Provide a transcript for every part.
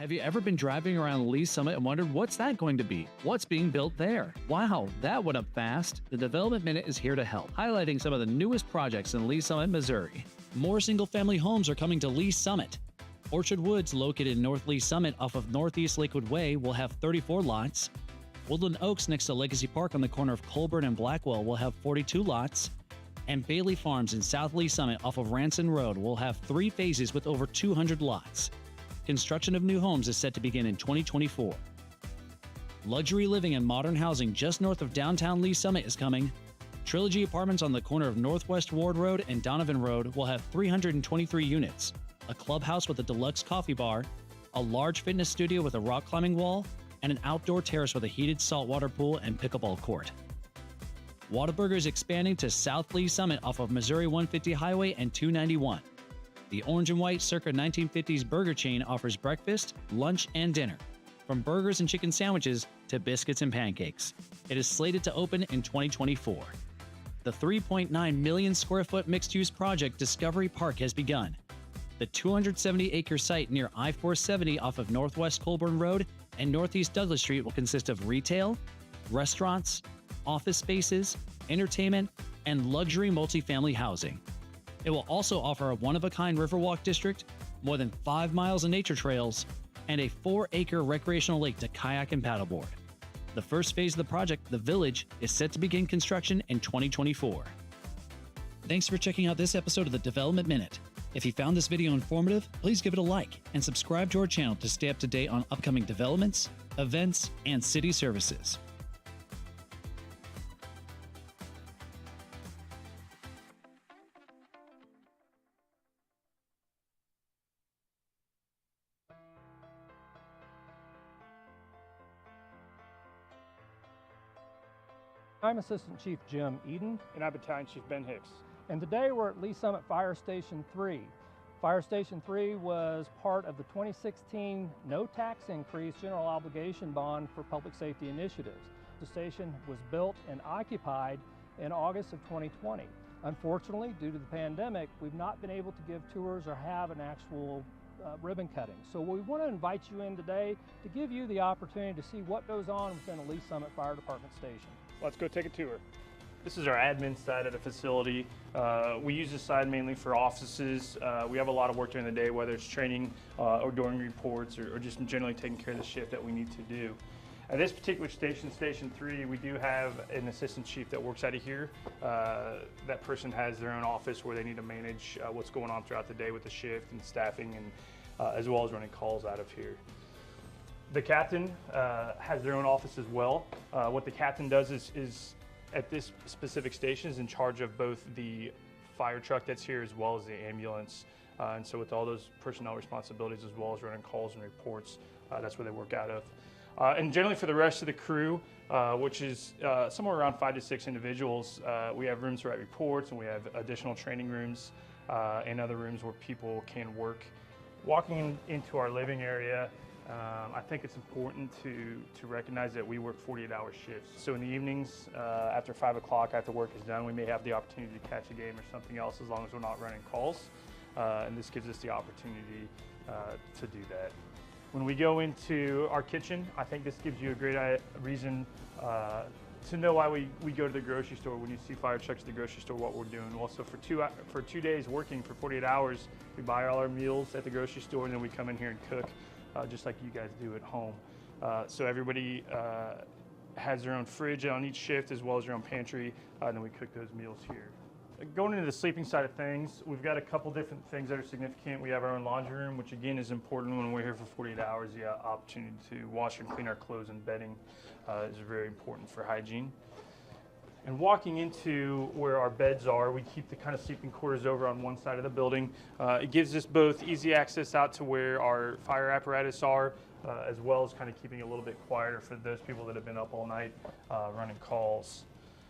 Have you ever been driving around Lee Summit and wondered what's that going to be? What's being built there? Wow, that went up fast. The Development Minute is here to help, highlighting some of the newest projects in Lee Summit, Missouri. More single-family homes are coming to Lee Summit. Orchard Woods, located in North Lee Summit off of Northeast Lakewood Way, will have 34 lots. Woodland Oaks next to Legacy Park on the corner of Colburn and Blackwell will have 42 lots. And Bailey Farms in South Lee Summit off of Ranson Road will have 3 phases with over 200 lots. Construction of new homes is set to begin in 2024. Luxury living and modern housing just north of downtown Lee Summit is coming. Trilogy Apartments on the corner of Northwest Ward Road and Donovan Road will have 323 units, a clubhouse with a deluxe coffee bar, a large fitness studio with a rock climbing wall, and an outdoor terrace with a heated saltwater pool and pickleball court. Whataburger is expanding to South Lee Summit off of Missouri 150 Highway and 291. The orange and white circa 1950s burger chain offers breakfast, lunch, and dinner, from burgers and chicken sandwiches to biscuits and pancakes. It is slated to open in 2024. The 3.9 million square foot mixed-use project Discovery Park has begun. The 270-acre site near I-470 off of Northwest Colburn Road and Northeast Douglas Street will consist of retail, restaurants, office spaces, entertainment, and luxury multifamily housing. It will also offer a one-of-a-kind Riverwalk district, more than 5 miles of nature trails, and a 4-acre recreational lake to kayak and paddleboard. The first phase of the project, The Village, is set to begin construction in 2024. Thanks for checking out this episode of the Development Minute. If you found this video informative, please give it a like and subscribe to our channel to stay up to date on upcoming developments, events, and city services. I'm Assistant Chief Jim Eden. And I'm Battalion Chief Ben Hicks. And today we're at Lee Summit Fire Station 3. Fire Station 3 was part of the 2016 no tax increase general obligation bond for public safety initiatives. The station was built and occupied in August of 2020. Unfortunately, due to the pandemic, we've not been able to give tours or have an actual ribbon cutting. So we want to invite you in today to give you the opportunity to see what goes on within a Lee Summit Fire Department station. Let's go take a tour. This is our admin side of the facility. We use this side mainly for offices. We have a lot of work during the day, whether it's training or doing reports or just generally taking care of the shift that we need to do. At this particular station, Station 3, we do have an assistant chief that works out of here. That person has their own office where they need to manage what's going on throughout the day with the shift and staffing, and as well as running calls out of here. The captain has their own office as well. What the captain does is at this specific station is in charge of both the fire truck that's here as well as the ambulance. And so with all those personnel responsibilities as well as running calls and reports, that's where they work out of. And generally for the rest of the crew, which is somewhere around 5 to 6 individuals, we have rooms to write reports, and we have additional training rooms and other rooms where people can work. Walking into our living area, I think it's important to recognize that we work 48-hour shifts. So in the evenings, after 5 o'clock, after work is done, we may have the opportunity to catch a game or something else as long as we're not running calls. And this gives us the opportunity to do that. When we go into our kitchen, I think this gives you a great reason to know why we go to the grocery store. When you see fire trucks at the grocery store, what we're doing. Well, so for 2 days working for 48 hours, we buy all our meals at the grocery store, and then we come in here and cook. Just like you guys do at home. So everybody has their own fridge on each shift as well as their own pantry, and then we cook those meals here. Going into the sleeping side of things, we've got a couple different things that are significant. We have our own laundry room, which again is important when we're here for 48 hours. The opportunity to wash and clean our clothes and bedding is very important for hygiene. And walking into where our beds are, we keep the kind of sleeping quarters over on one side of the building. It gives us both easy access out to where our fire apparatus are, as well as kind of keeping it a little bit quieter for those people that have been up all night running calls.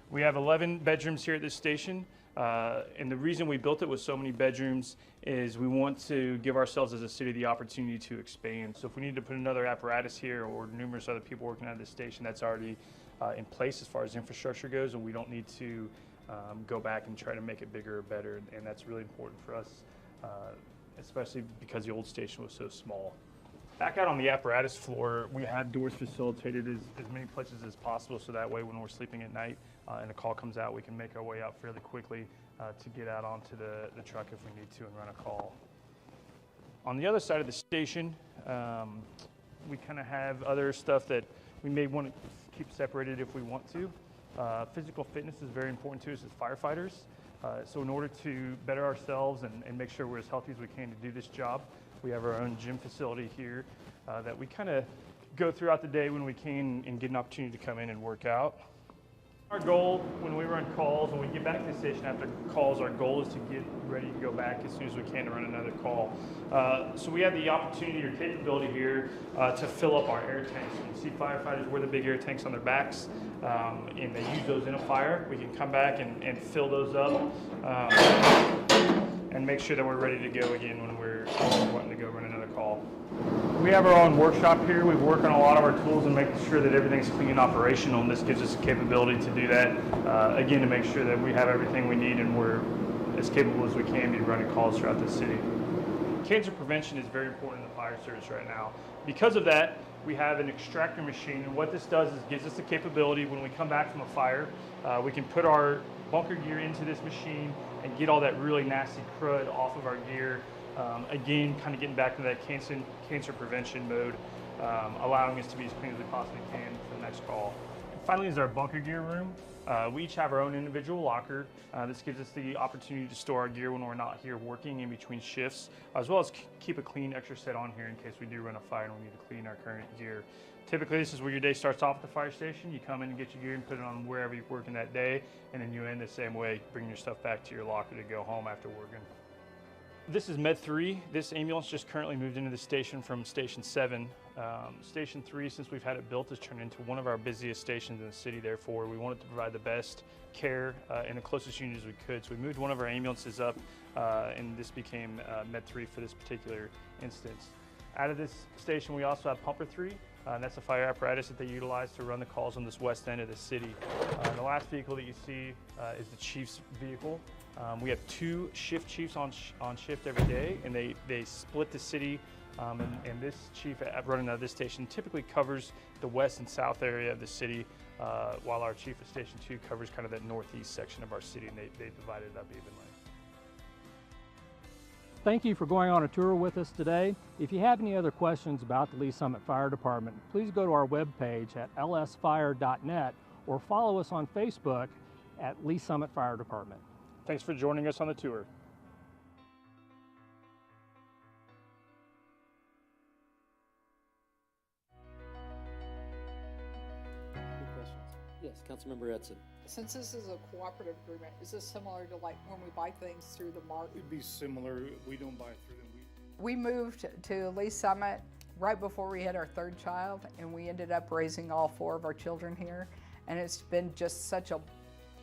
We have 11 bedrooms here at this station, and the reason we built it with so many bedrooms is we want to give ourselves as a city the opportunity to expand. So if we need to put another apparatus here or numerous other people working at this station, that's already in place as far as infrastructure goes, and we don't need to go back and try to make it bigger or better, and that's really important for us, especially because the old station was so small. Back out on the apparatus floor, we have doors facilitated as many places as possible, so that way when we're sleeping at night and a call comes out, we can make our way out fairly quickly to get out onto the truck if we need to and run a call. On the other side of the station, we kind of have other stuff that we may want to keep separated if we want to. Physical fitness is very important to us as firefighters. So in order to better ourselves and make sure we're as healthy as we can to do this job, we have our own gym facility here that we kind of go throughout the day when we can and get an opportunity to come in and work out. Our goal when we run calls, when we get back to the station after calls, our goal is to get ready to go back as soon as we can to run another call. So we have the opportunity or capability here to fill up our air tanks. You see firefighters wear the big air tanks on their backs and they use those in a fire. We can come back and fill those up and make sure that we're ready to go again when we're wanting to go run another call. We have our own workshop here. We work on a lot of our tools and making sure that everything's clean and operational, and this gives us the capability to do that, again, to make sure that we have everything we need and we're as capable as we can be running calls throughout the city. Cancer prevention is very important in the fire service right now. Because of that, we have an extractor machine, and what this does is gives us the capability when we come back from a fire, we can put our bunker gear into this machine and get all that really nasty crud off of our gear. Again, kind of getting back to that cancer prevention mode, allowing us to be as clean as we possibly can for the next call. And finally is our bunker gear room. We each have our own individual locker. This gives us the opportunity to store our gear when we're not here working in between shifts, as well as keep a clean extra set on here in case we do run a fire and we need to clean our current gear. Typically, this is where your day starts off at the fire station. You come in and get your gear and put it on wherever you're working that day, and then you end the same way, bringing your stuff back to your locker to go home after working. This is Med 3. This ambulance just currently moved into the station from Station 7. Station 3, since we've had it built, has turned into one of our busiest stations in the city. Therefore, we wanted to provide the best care in the closest unit as we could. So we moved one of our ambulances up, and this became Med 3 for this particular instance. Out of this station, we also have Pumper 3. And that's a fire apparatus that they utilize to run the calls on this west end of the city. The last vehicle that you see is the chief's vehicle. We have 2 shift chiefs on shift every day, and they split the city. And this chief running out of this station typically covers the west and south area of the city, while our chief of Station 2 covers kind of that northeast section of our city, and they divide it up evenly. Thank you for going on a tour with us today. If you have any other questions about the Lee's Summit Fire Department, please go to our webpage at lsfire.net or follow us on Facebook at Lee's Summit Fire Department. Thanks for joining us on the tour. Good questions. Yes, Councilmember Edson. Since this is a cooperative agreement, is this similar to like when we buy things through the mart? It'd be similar. We don't buy through them. We moved to Lee's Summit right before we had our 3rd child, and we ended up raising all 4 of our children here. And it's been just such a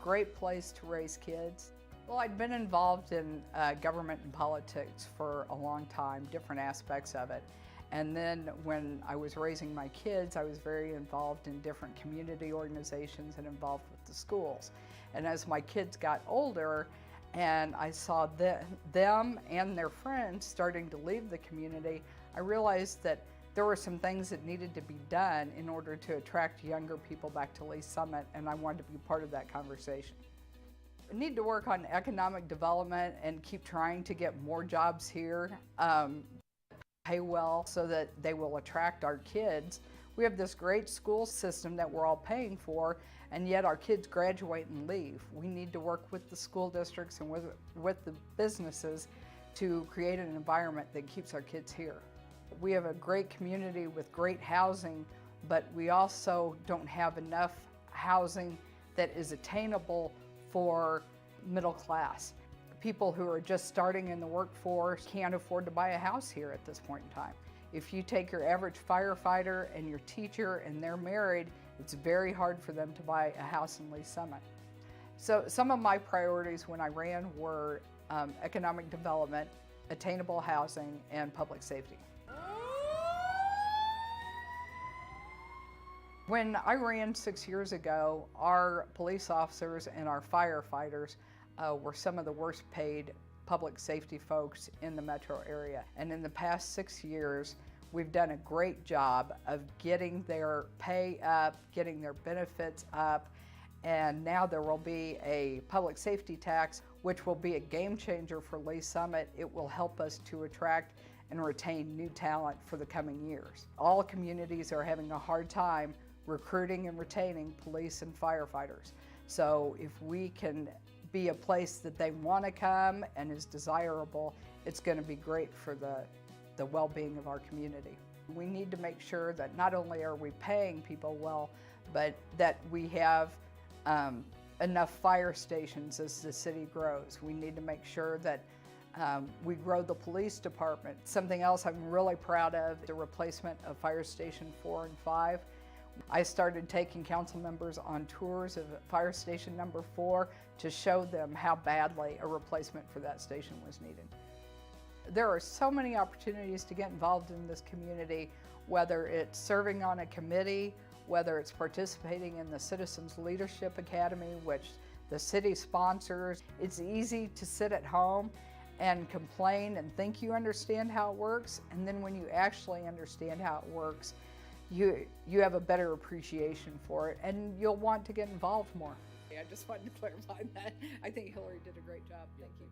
great place to raise kids. Well, I'd been involved in government and politics for a long time, different aspects of it. And then when I was raising my kids, I was very involved in different community organizations and involved with the schools. And as my kids got older and I saw them and their friends starting to leave the community, I realized that there were some things that needed to be done in order to attract younger people back to Lee's Summit, and I wanted to be part of that conversation. We need to work on economic development and keep trying to get more jobs here. Pay well so that they will attract our kids. We have this great school system that we're all paying for, and yet our kids graduate and leave. We need to work with the school districts and with the businesses to create an environment that keeps our kids here. We have a great community with great housing, but we also don't have enough housing that is attainable for middle class. People who are just starting in the workforce can't afford to buy a house here at this point in time. If you take your average firefighter and your teacher and they're married, it's very hard for them to buy a house in Lee's Summit. So some of my priorities when I ran were economic development, attainable housing, and public safety. When I ran 6 years ago, our police officers and our firefighters were some of the worst paid public safety folks in the metro area. And in the past 6 years, We've done a great job of getting their pay up, getting their benefits up, and now there will be a public safety tax, which will be a game changer for Lee Summit. It will help us to attract and retain new talent for the coming years. All communities are having a hard time recruiting and retaining police and firefighters. So if we can be a place that they want to come and is desirable, it's going to be great for the well-being of our community. We need to make sure that not only are we paying people well, but that we have enough fire stations as the city grows. We need to make sure that we grow the police department. Something else I'm really proud of, the replacement of Fire Station 4 and 5. I started taking council members on tours of Fire Station number 4 to show them how badly a replacement for that station was needed. There are so many opportunities to get involved in this community, whether it's serving on a committee, whether it's participating in the Citizens Leadership Academy, which the city sponsors. It's easy to sit at home and complain and think you understand how it works, and then when you actually understand how it works, you have a better appreciation for it, and you'll want to get involved more. I just wanted to clarify that. I think Hillary did a great job. Thank you.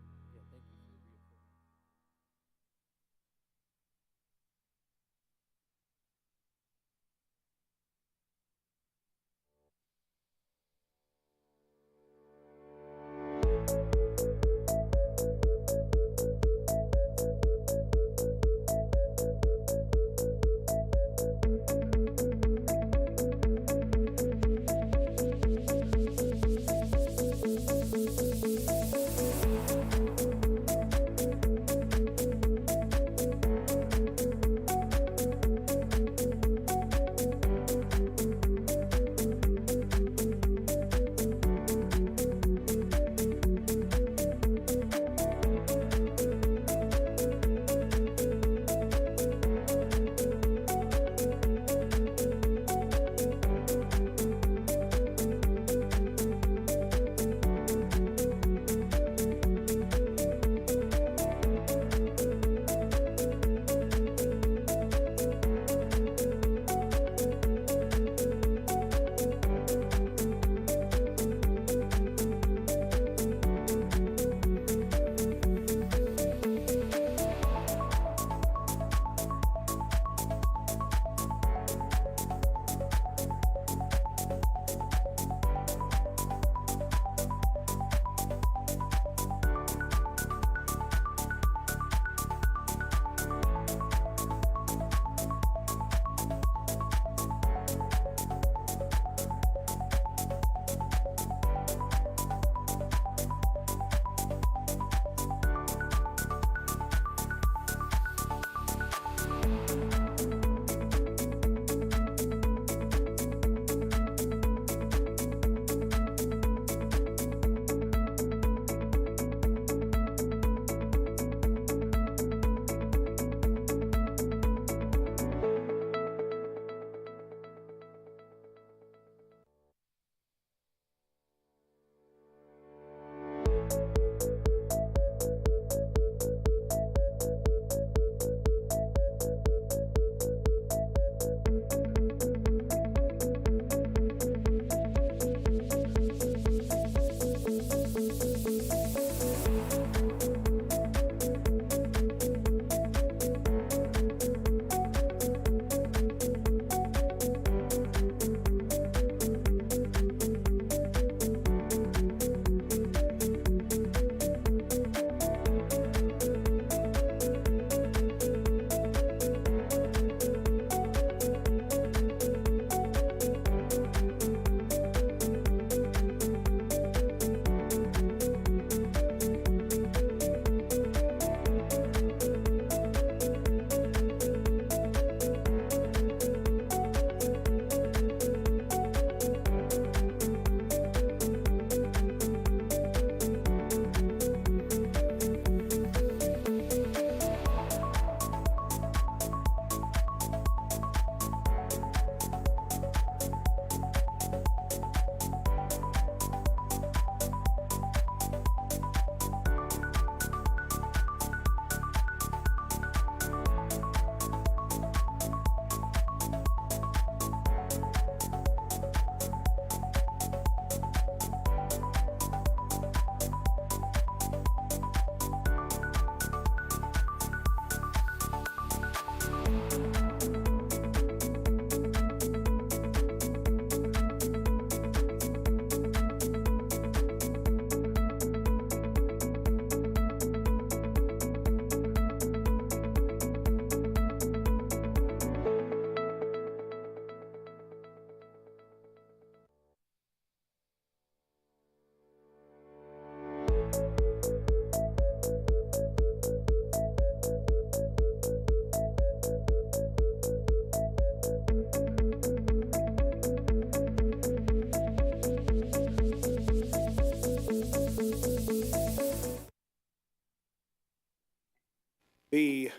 The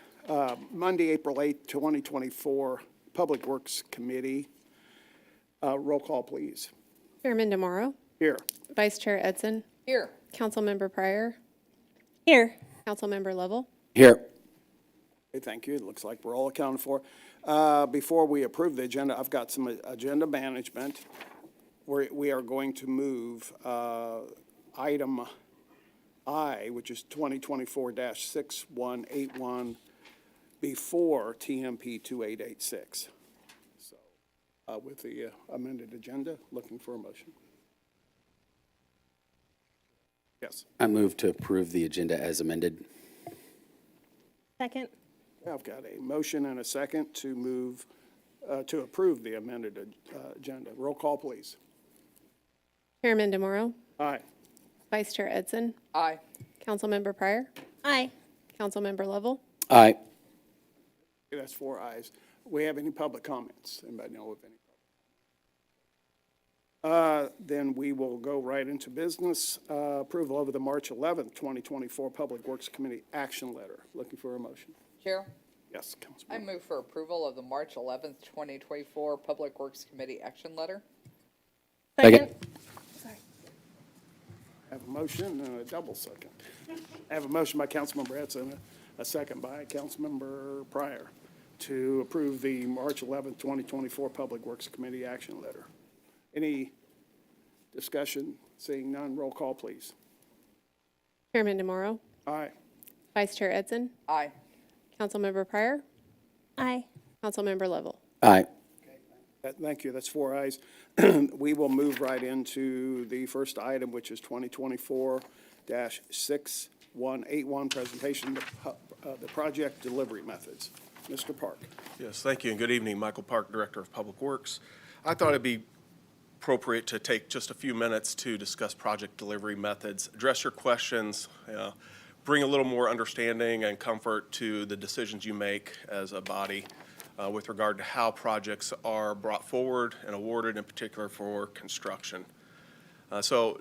Monday, April 8th, 2024 Public Works Committee. Roll call, please. Chairman DeMauro, Here. Vice Chair Edson, Here. Councilmember Pryor, Here. Councilmember Lovell. Here. Okay, thank you. It looks like we're all accounted for. Before we approve the agenda, I've got some agenda management. We are going to move item I, which is 2024-6181, before TMP 2886. So, with the amended agenda, looking for a motion. Yes. I move to approve the agenda as amended. Second. I've got a motion and a second to move, to approve the amended agenda. Roll call, please. Chairman DeMauro, Aye. Vice Chair Edson, Aye. Councilmember Pryor, Aye. Councilmember Lovell. Aye. Okay, that's 4 ayes. We have any public comments? Anybody know of any? Then we will go right into business. Approval of the March 11th, 2024 Public Works Committee action letter. Looking for a motion. Chair, Yes, I Councilman. move for approval of the March 11th, 2024 Public Works Committee action letter. Second. I have a motion and a double second. I have a motion by Councilmember Edson, a second by Councilmember Pryor to approve the March 11th, 2024 Public Works Committee action letter. Any discussion? Seeing none, roll call, please. Chairman DeMauro, Aye. Vice Chair Edson, Aye. Councilmember Pryor, Aye. Councilmember Lovell. Aye. Thank you. That's 4 ayes. We will move right into the first item, which is 2024-6181, presentation of the project delivery methods. Mr. Park. Yes, thank you, and good evening. Michael Park, Director of Public Works. I thought it'd be appropriate to take just a few minutes to discuss project delivery methods, address your questions, bring a little more understanding and comfort to the decisions you make as a body with regard to how projects are brought forward and awarded, in particular for construction. So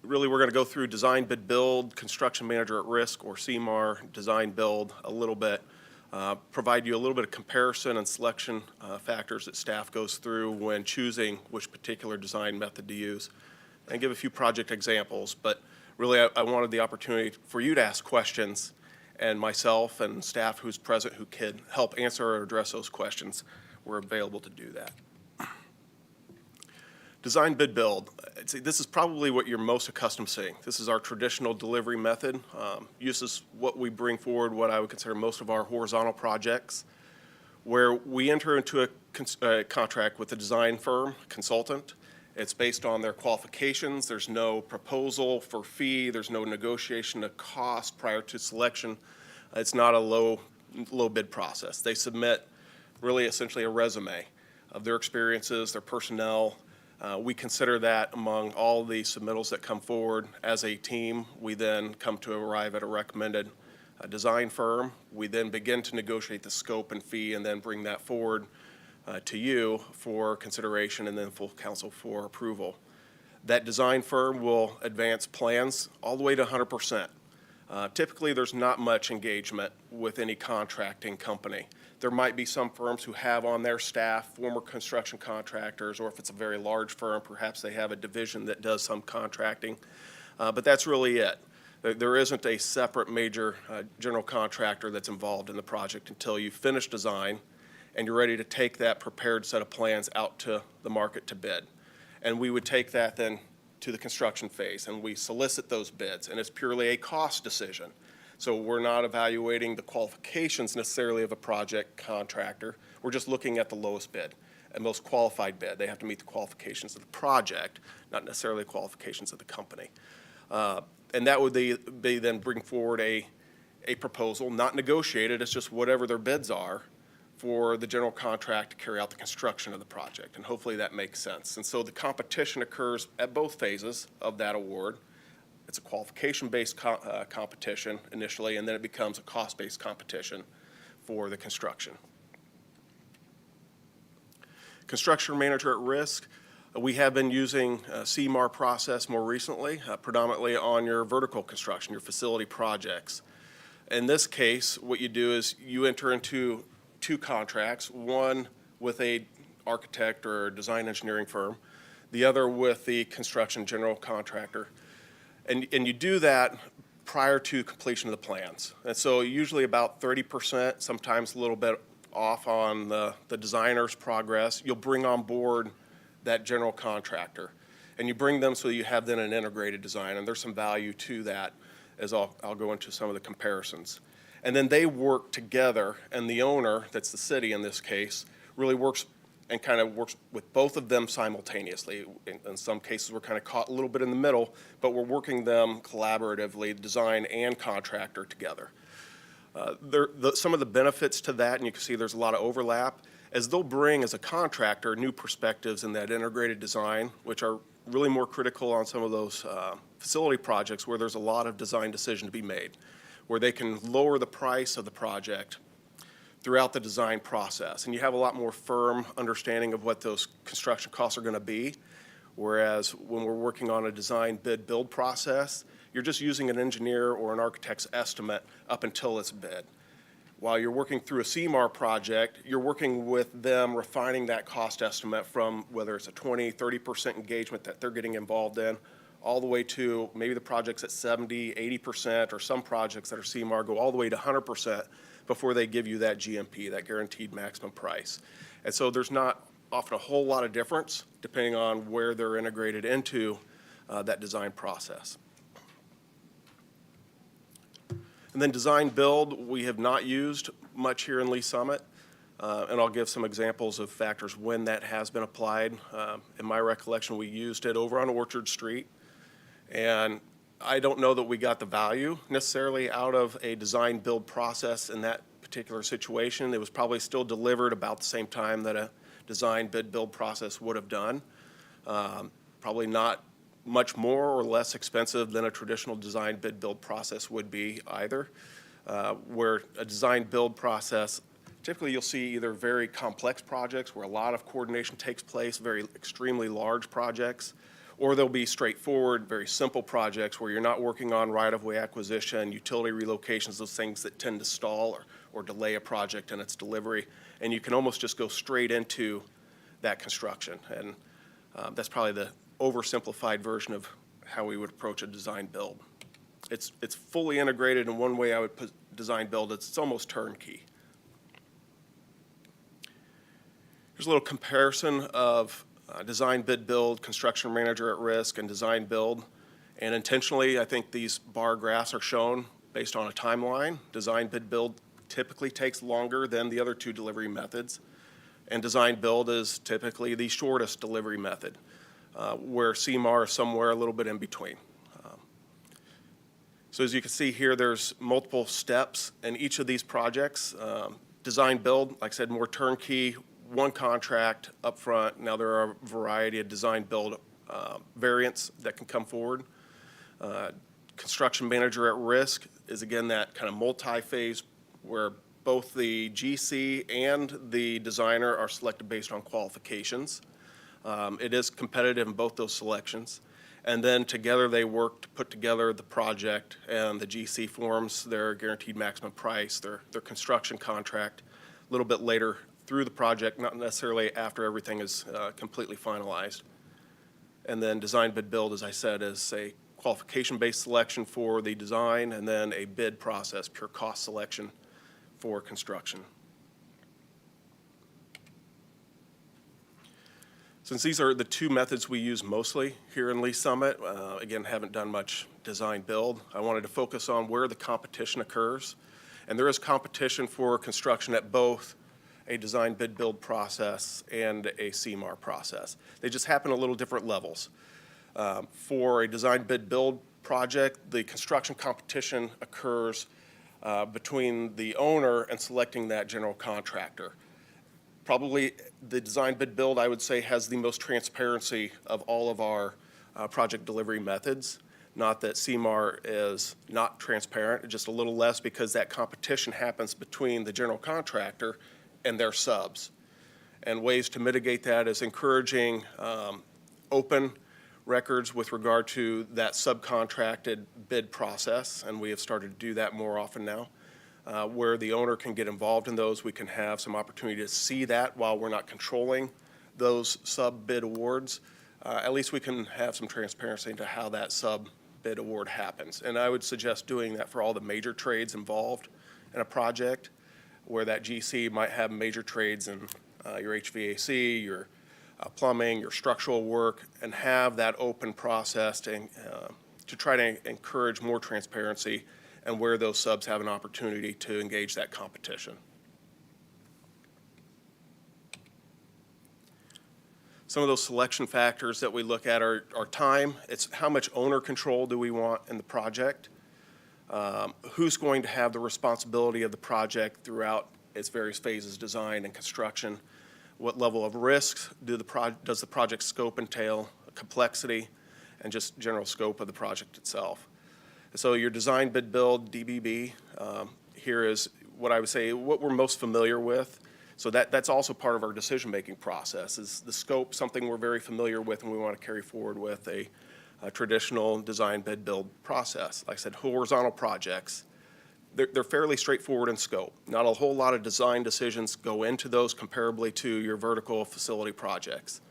really, we're going to go through design, bid, build, construction manager at risk, or CMAR, design, build a little bit, provide you a little bit of comparison and selection factors that staff goes through when choosing which particular design method to use, and give a few project examples. But really, I wanted the opportunity for you to ask questions, and myself and staff who's present who could help answer or address those questions, we're available to do that. Design, bid, build. This is probably what you're most accustomed to seeing. This is our traditional delivery method. Uses what we bring forward, what I would consider most of our horizontal projects, where we enter into a contract with a design firm, consultant. It's based on their qualifications. There's no proposal for fee. There's no negotiation of cost prior to selection. It's not a low bid process. They submit really essentially a resume of their experiences, their personnel. We consider that among all the submittals that come forward as a team. We then come to arrive at a recommended design firm. We then begin to negotiate the scope and fee and then bring that forward to you for consideration and then full council for approval. That design firm will advance plans all the way to 100%. Typically, there's not much engagement with any contracting company. There might be some firms who have on their staff former construction contractors, or if it's a very large firm, perhaps they have a division that does some contracting. But that's really it. There isn't a separate major general contractor that's involved in the project until you finish design and you're ready to take that prepared set of plans out to the market to bid. And we would take that then to the construction phase, and we solicit those bids, and it's purely a cost decision. So we're not evaluating the qualifications necessarily of a project contractor. We're just looking at the lowest bid and most qualified bid. They have to meet the qualifications of the project, not necessarily the qualifications of the company. And that would be then bring forward a proposal, not negotiated, it's just whatever their bids are for the general contract to carry out the construction of the project. And hopefully that makes sense. And so the competition occurs at both phases of that award. It's a qualification-based competition initially, and then it becomes a cost-based competition for the construction. Construction manager at risk. We have been using a CMAR process more recently, predominantly on your vertical construction, your facility projects. In this case, what you do is you enter into 2 contracts, one with a architect or design engineering firm, the other with the construction general contractor. And you do that prior to completion of the plans. And so usually about 30%, sometimes a little bit off on the designer's progress, you'll bring on board that general contractor. And you bring them so you have then an integrated design, and there's some value to that, as I'll go into some of the comparisons. And then they work together, and the owner, that's the city in this case, really works and kind of works with both of them simultaneously. In some cases, we're kind of caught a little bit in the middle, but we're working them collaboratively, design and contractor together. Some of the benefits to that, and you can see there's a lot of overlap, as they'll bring as a contractor new perspectives in that integrated design, which are really more critical on some of those facility projects where there's a lot of design decision to be made, where they can lower the price of the project throughout the design process. And you have a lot more firm understanding of what those construction costs are going to be, whereas when we're working on a design bid build process, you're just using an engineer or an architect's estimate up until it's bid. While you're working through a CMAR project, you're working with them refining that cost estimate from whether it's a 20, 30% engagement that they're getting involved in, all the way to maybe the project's at 70, 80%, or some projects that are CMAR go all the way to 100% before they give you that GMP, that guaranteed maximum price. And so there's not often a whole lot of difference depending on where they're integrated into that design process. And then design build, we have not used much here in Lee Summit, and I'll give some examples of factors when that has been applied. In my recollection, we used it over on Orchard Street, and I don't know that we got the value necessarily out of a design build process in that particular situation. It was probably still delivered about the same time that a design bid build process would have done. Probably not much more or less expensive than a traditional design bid build process would be either, where a design build process, typically you'll see either very complex projects where a lot of coordination takes place, very extremely large projects, or there'll be straightforward, very simple projects where you're not working on right-of-way acquisition, utility relocations, those things that tend to stall or delay a project in its delivery, and you can almost just go straight into that construction. And that's probably the oversimplified version of how we would approach a design build. It's fully integrated in one way I would put design build. It's almost turnkey. Here's a little comparison of design bid build, construction manager at risk, and design build. And intentionally, I think these bar graphs are shown based on a timeline. Design bid build typically takes longer than the other 2 delivery methods. And design build is typically the shortest delivery method, where CMAR is somewhere a little bit in between. So as you can see here, there's multiple steps in each of these projects. Design build, like I said, more turnkey, one contract up front. Now there are a variety of design build variants that can come forward. Construction manager at risk is again that kind of multi-phase where both the GC and the designer are selected based on qualifications. It is competitive in both those selections. And then together they work to put together the project, and the GC forms their guaranteed maximum price, their construction contract a little bit later through the project, not necessarily after everything is completely finalized. And then design bid build, as I said, is a qualification-based selection for the design, and then a bid process, pure cost selection for construction. Since these are the 2 methods we use mostly here in Lee Summit, again, haven't done much design build, I wanted to focus on where the competition occurs. And there is competition for construction at both a design bid build process and a CMAR process. They just happen at little different levels. For a design bid build project, the construction competition occurs between the owner and selecting that general contractor. Probably the design bid build, I would say, has the most transparency of all of our project delivery methods. Not that CMAR is not transparent, just a little less because that competition happens between the general contractor and their subs. And ways to mitigate that is encouraging open records with regard to that subcontracted bid process, and we have started to do that more often now. where the owner can get involved in those. We can have some opportunity to see that while we're not controlling those sub-bid awards. At least we can have some transparency into how that sub-bid award happens. And I would suggest doing that for all the major trades involved in a project, where that GC might have major trades in your HVAC, your plumbing, your structural work, and have that open process to try to encourage more transparency and where those subs have an opportunity to engage that competition. Some of those selection factors that we look at are time. It's how much owner control do we want in the project? Who's going to have the responsibility of the project throughout its various phases, design and construction? What level of risks does the project scope entail, complexity, and just general scope of the project itself? So your design, bid, build, DBB, here is what I would say what we're most familiar with. So that's also part of our decision-making process. Is the scope something we're very familiar with and we want to carry forward with a traditional design, bid, build process? Like I said, horizontal projects, they're fairly straightforward in scope. Not a whole lot of design decisions go into those comparably to your vertical facility projects.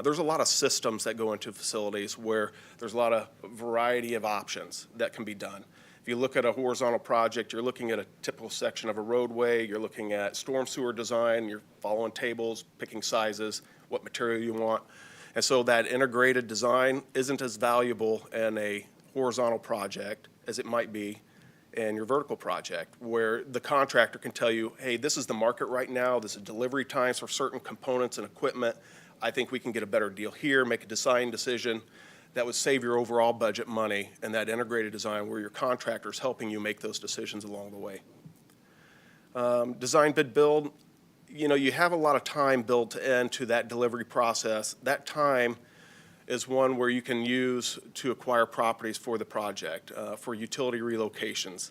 There's a lot of systems that go into facilities where there's a lot of variety of options that can be done. If you look at a horizontal project, you're looking at a typical section of a roadway, you're looking at storm sewer design, you're following tables, picking sizes, what material you want. And so that integrated design isn't as valuable in a horizontal project as it might be in your vertical project, where the contractor can tell you, hey, this is the market right now, this is delivery times for certain components and equipment. I think we can get a better deal here, make a design decision that would save your overall budget money, and that integrated design where your contractor's helping you make those decisions along the way. Design, bid, build, you have a lot of time built to end to that delivery process. That time is one where you can use to acquire properties for the project, for utility relocations.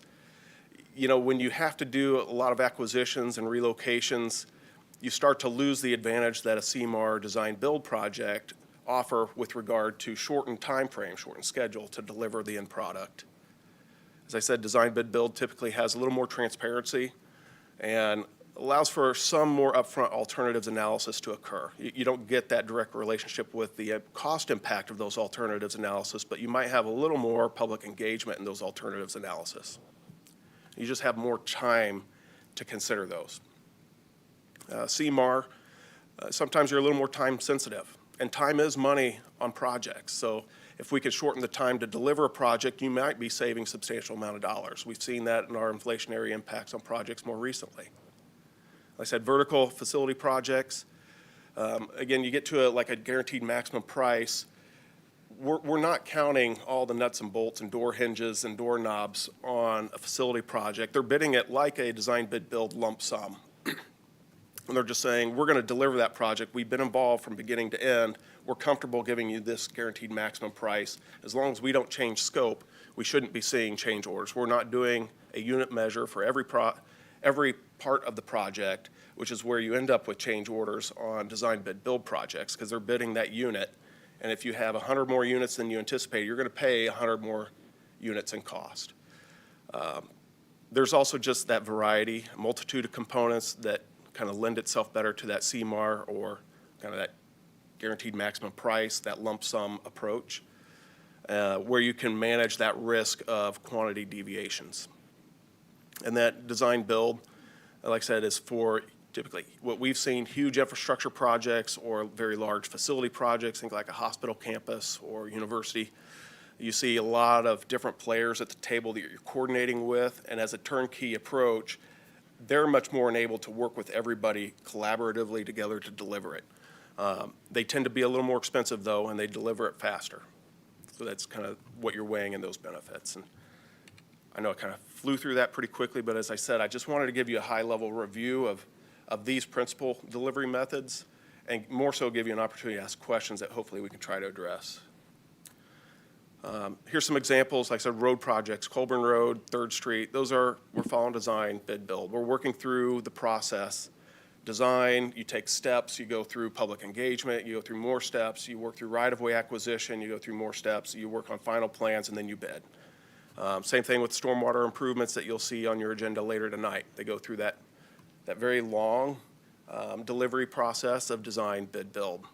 When you have to do a lot of acquisitions and relocations, you start to lose the advantage that a CMAR design build project offer with regard to shortened time frame, shortened schedule to deliver the end product. As I said, design, bid, build typically has a little more transparency and allows for some more upfront alternatives analysis to occur. You don't get that direct relationship with the cost impact of those alternatives analysis, but you might have a little more public engagement in those alternatives analysis. You just have more time to consider those. CMAR, sometimes you're a little more time sensitive, and time is money on projects. So if we could shorten the time to deliver a project, you might be saving a substantial amount of dollars. We've seen that in our inflationary impacts on projects more recently. Like I said, vertical facility projects, again, you get to a guaranteed maximum price. We're not counting all the nuts and bolts and door hinges and doorknobs on a facility project. They're bidding it like a design, bid, build lump sum. And they're just saying, we're going to deliver that project. We've been involved from beginning to end. We're comfortable giving you this guaranteed maximum price. As long as we don't change scope, we shouldn't be seeing change orders. We're not doing a unit measure for every part of the project, which is where you end up with change orders on design, bid, build projects, because they're bidding that unit. And if you have 100 more units than you anticipate, you're going to pay 100 more units in cost. There's also just that variety, a multitude of components that kind of lend itself better to that CMAR or kind of that guaranteed maximum price, that lump sum approach, where you can manage that risk of quantity deviations. And that design build, like I said, is for typically what we've seen, huge infrastructure projects or very large facility projects, think like a hospital campus or university. You see a lot of different players at the table that you're coordinating with, and as a turnkey approach, they're much more enabled to work with everybody collaboratively together to deliver it. They tend to be a little more expensive, though, and they deliver it faster. So that's kind of what you're weighing in those benefits. And I know I kind of flew through that pretty quickly, but as I said, I just wanted to give you a high-level review of these principal delivery methods, and more so give you an opportunity to ask questions that hopefully we can try to address. Here's some examples, like I said, road projects, Colburn Road, 3rd Street. We're following design, bid, build. We're working through the process. Design, you take steps, you go through public engagement, you go through more steps, you work through right-of-way acquisition, you go through more steps, you work on final plans, and then you bid. Same thing with stormwater improvements that you'll see on your agenda later tonight. They go through that very long delivery process of design, bid, build.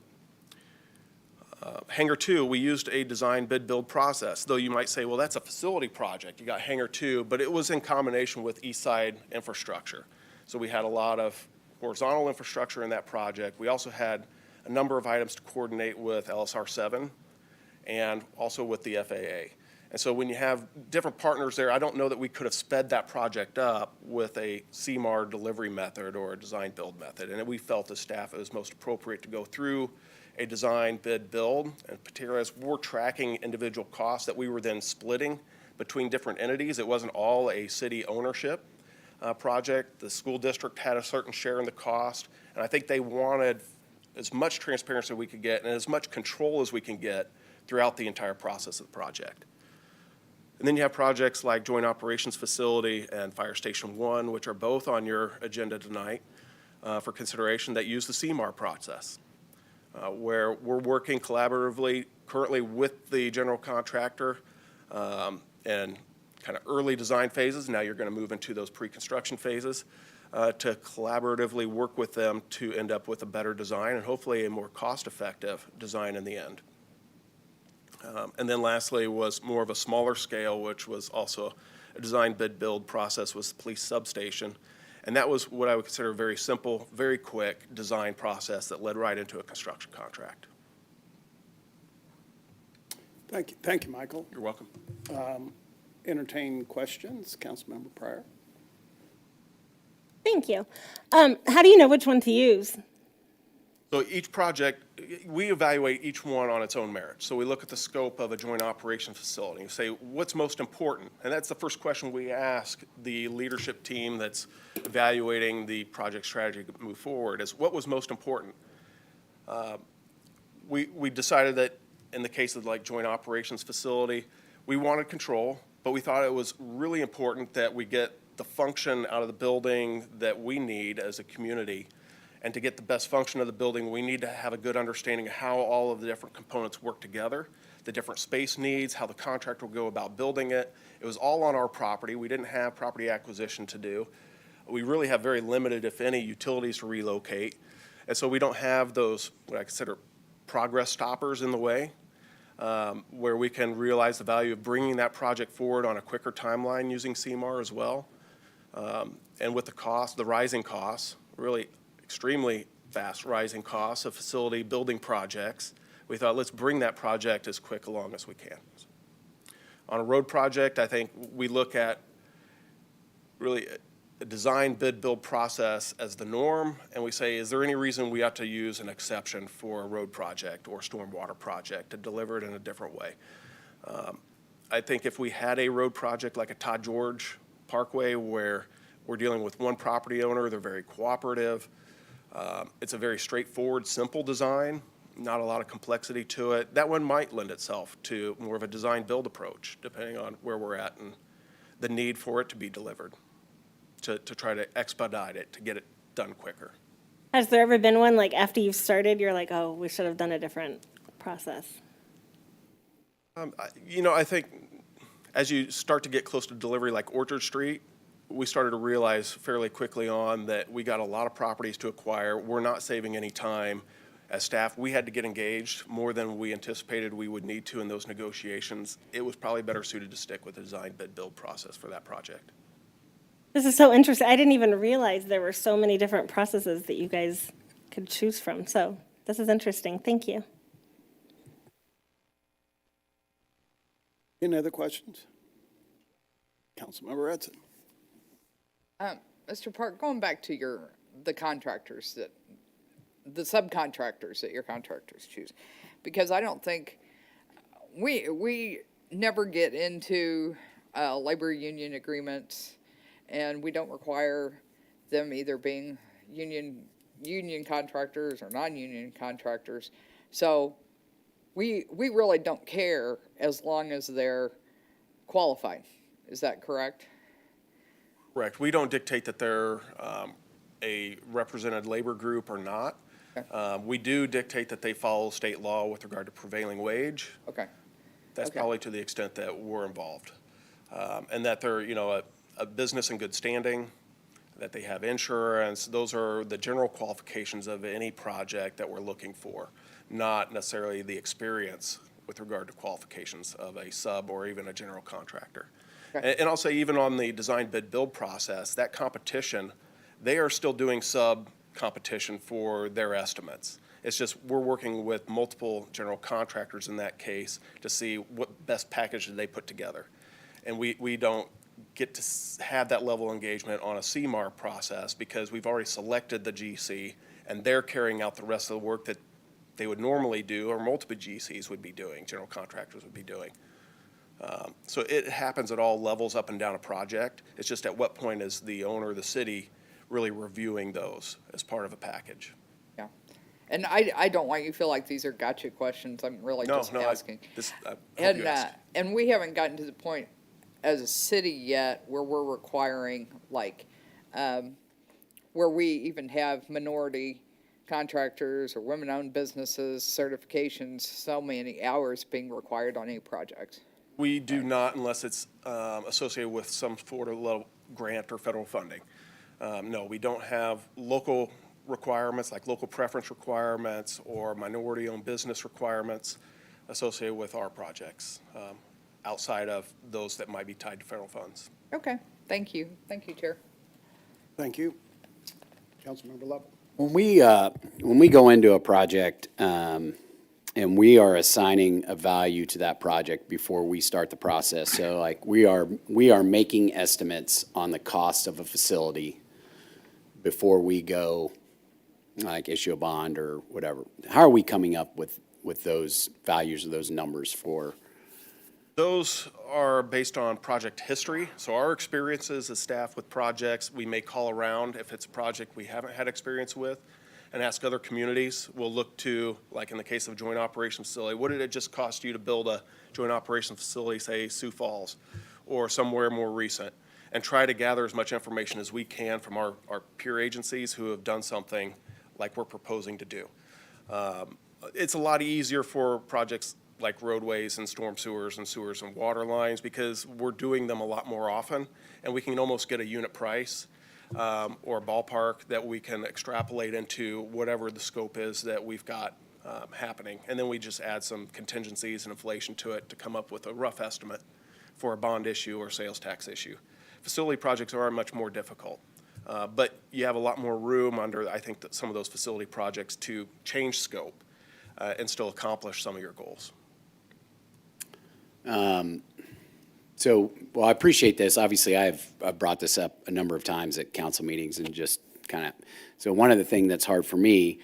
Hangar 2, we used a design, bid, build process, though you might say, well, that's a facility project. You got Hangar 2, but it was in combination with East Side infrastructure. So we had a lot of horizontal infrastructure in that project. We also had a number of items to coordinate with LSR 7 and also with the FAA. And so when you have different partners there, I don't know that we could have sped that project up with a CMAR delivery method or a design build method. And we felt as staff it was most appropriate to go through a design, bid, build, and particularly as we're tracking individual costs that we were then splitting between different entities. It wasn't all a city ownership project. The school district had a certain share in the cost, and I think they wanted as much transparency as we could get and as much control as we can get throughout the entire process of the project. And then you have projects like Joint Operations Facility and Fire Station 1, which are both on your agenda tonight for consideration, that use the CMAR process. Where we're working collaboratively currently with the general contractor and kind of early design phases. Now you're going to move into those pre-construction phases to collaboratively work with them to end up with a better design and hopefully a more cost-effective design in the end. And then lastly was more of a smaller scale, which was also a design, bid, build process, was the police substation. And that was what I would consider a very simple, very quick design process that led right into a construction contract. Thank you, Michael. You're welcome. Entertain questions, Councilmember Pryor. Thank you. How do you know which one to use? So each project, we evaluate each one on its own merit. So we look at the scope of a joint operation facility and say, what's most important? And that's the first question we ask the leadership team that's evaluating the project strategy to move forward is, what was most important? We decided that in the case of like joint operations facility, we wanted control, but we thought it was really important that we get the function out of the building that we need as a community. And to get the best function of the building, we need to have a good understanding of how all of the different components work together, the different space needs, how the contractor will go about building it. It was all on our property. We didn't have property acquisition to do. We really have very limited, if any, utilities to relocate. And so we don't have those, what I consider progress stoppers in the way, where we can realize the value of bringing that project forward on a quicker timeline using CMAR as well. And with the cost, the rising costs, really extremely fast rising costs of facility building projects, we thought let's bring that project as quick along as we can. On a road project, I think we look at really a design, bid, build process as the norm, and we say, is there any reason we ought to use an exception for a road project or stormwater project to deliver it in a different way? I think if we had a road project like a Todd George Parkway where we're dealing with one property owner, they're very cooperative, it's a very straightforward, simple design, not a lot of complexity to it. That one might lend itself to more of a design-build approach, depending on where we're at and the need for it to be delivered, to try to expedite it, to get it done quicker. Has there ever been one, like, after you've started, you're like, oh, we should have done a different process? I think as you start to get close to delivery, like Orchard Street, we started to realize fairly quickly on that we got a lot of properties to acquire. We're not saving any time. As staff, we had to get engaged more than we anticipated we would need to in those negotiations. It was probably better suited to stick with the design, bid, build process for that project. This is so interesting. I didn't even realize there were so many different processes that you guys could choose from. So this is interesting. Thank you. Any other questions? Councilmember Edson. Mr. Park, going back to the contractors the subcontractors that your contractors choose, because I don't think we never get into labor union agreements, and we don't require them either being union contractors or non-union contractors. So we really don't care as long as they're qualified. Is that correct? Correct. We don't dictate that they're a represented labor group or not. Okay. We do dictate that they follow state law with regard to prevailing wage. Okay. That's Okay. probably to the extent that we're involved. and that they're, a business in good standing, that they have insurance. Those are the general qualifications of any project that we're looking for, not necessarily the experience with regard to qualifications of a sub or even a general contractor. And I'll say even on the design bid build process, that competition, they are still doing sub competition for their estimates. It's just we're working with multiple general contractors in that case to see what best package they put together. And we don't get to have that level of engagement on a CMAR process because we've already selected the GC and they're carrying out the rest of the work that they would normally do, or multiple GCs would be doing, general contractors would be doing. So it happens at all levels up and down a project. It's just at what point is the owner of the city really reviewing those as part of a package? Yeah. And I don't want you to feel like these are gotcha questions. I'm really just asking. I hope you asked. And we haven't gotten to the point as a city yet where we're requiring, like, where we even have minority contractors or women-owned businesses certifications, so many hours being required on any project. We do not unless it's associated with some sort of level grant or federal funding. No, we don't have local requirements like local preference requirements or minority-owned business requirements associated with our projects outside of those that might be tied to federal funds. Okay, thank you. Thank you, Chair. Thank you. Councilmember Lovell. When we go into a project, and we are assigning a value to that project before we start the process, so like we are making estimates on the cost of a facility before we go, like issue a bond or whatever. How are we coming up with those values or those numbers for? Those are based on project history. So our experiences as staff with projects, we may call around if it's a project we haven't had experience with and ask other communities. We'll look to, like in the case of a joint operations facility, what did it just cost you to build a joint operations facility, say Sioux Falls, or somewhere more recent, and try to gather as much information as we can from our peer agencies who have done something like we're proposing to do. It's a lot easier for projects like roadways and storm sewers and water lines because we're doing them a lot more often, and we can almost get a unit price or a ballpark that we can extrapolate into whatever the scope is that we've got happening. And then we just add some contingencies and inflation to it to come up with a rough estimate for a bond issue or sales tax issue. Facility projects are much more difficult, but you have a lot more room under, I think, that some of those facility projects to change scope and still accomplish some of your goals. So, well, I appreciate this. Obviously, I've brought this up a number of times at council meetings and just kind of, so one of the things that's hard for me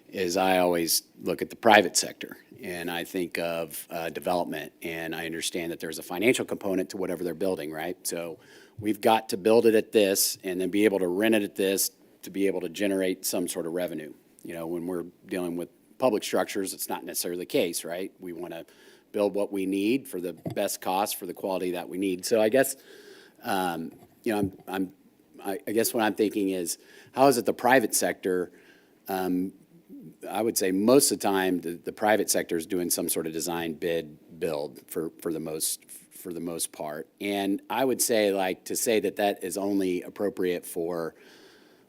is I always look at the private sector and I think of development, and I understand that there's a financial component to whatever they're building, right? So we've got to build it at this and then be able to rent it at this to be able to generate some sort of revenue. You know, when we're dealing with public structures, it's not necessarily the case, right? We want to build what we need for the best cost for the quality that we need. So I guess, I guess what I'm thinking is, how is it the private sector? I would say most of the time the private sector is doing some sort of design bid build for the most part. And I would say, like, to say that is only appropriate for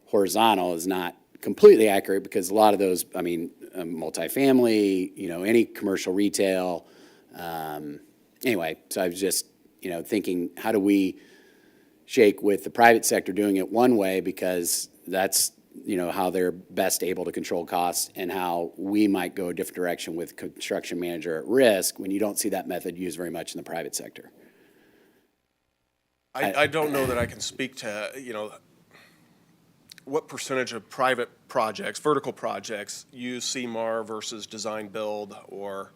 horizontal is not completely accurate, because a lot of those, I mean, multifamily, any commercial retail. Anyway, so I was just, thinking, how do we shake with the private sector doing it one way, because that's, how they're best able to control costs, and how we might go a different direction with construction manager at risk when you don't see that method used very much in the private sector. I don't know that I can speak to, what percentage of private projects, vertical projects, use CMAR versus design build or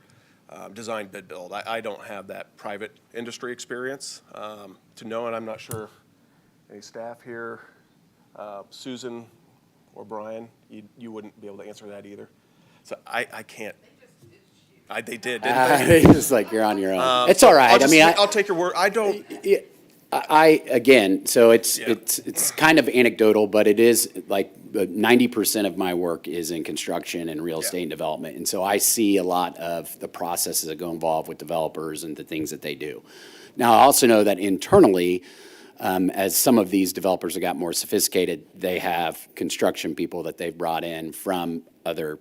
design bid build. I don't have that private industry experience to know, and I'm not sure any staff here, Susan or Brian, you wouldn't be able to answer that either. So I can't. They did, didn't they? It's like you're on your own. It's all right. I'll take your word. I don't. Again, so it's kind of anecdotal, but it is like 90% of my work is in construction and real estate and development. And so I see a lot of the processes that go involved with developers and the things that they do. Now, I also know that internally, as some of these developers have got more sophisticated, they have construction people that they've brought in from other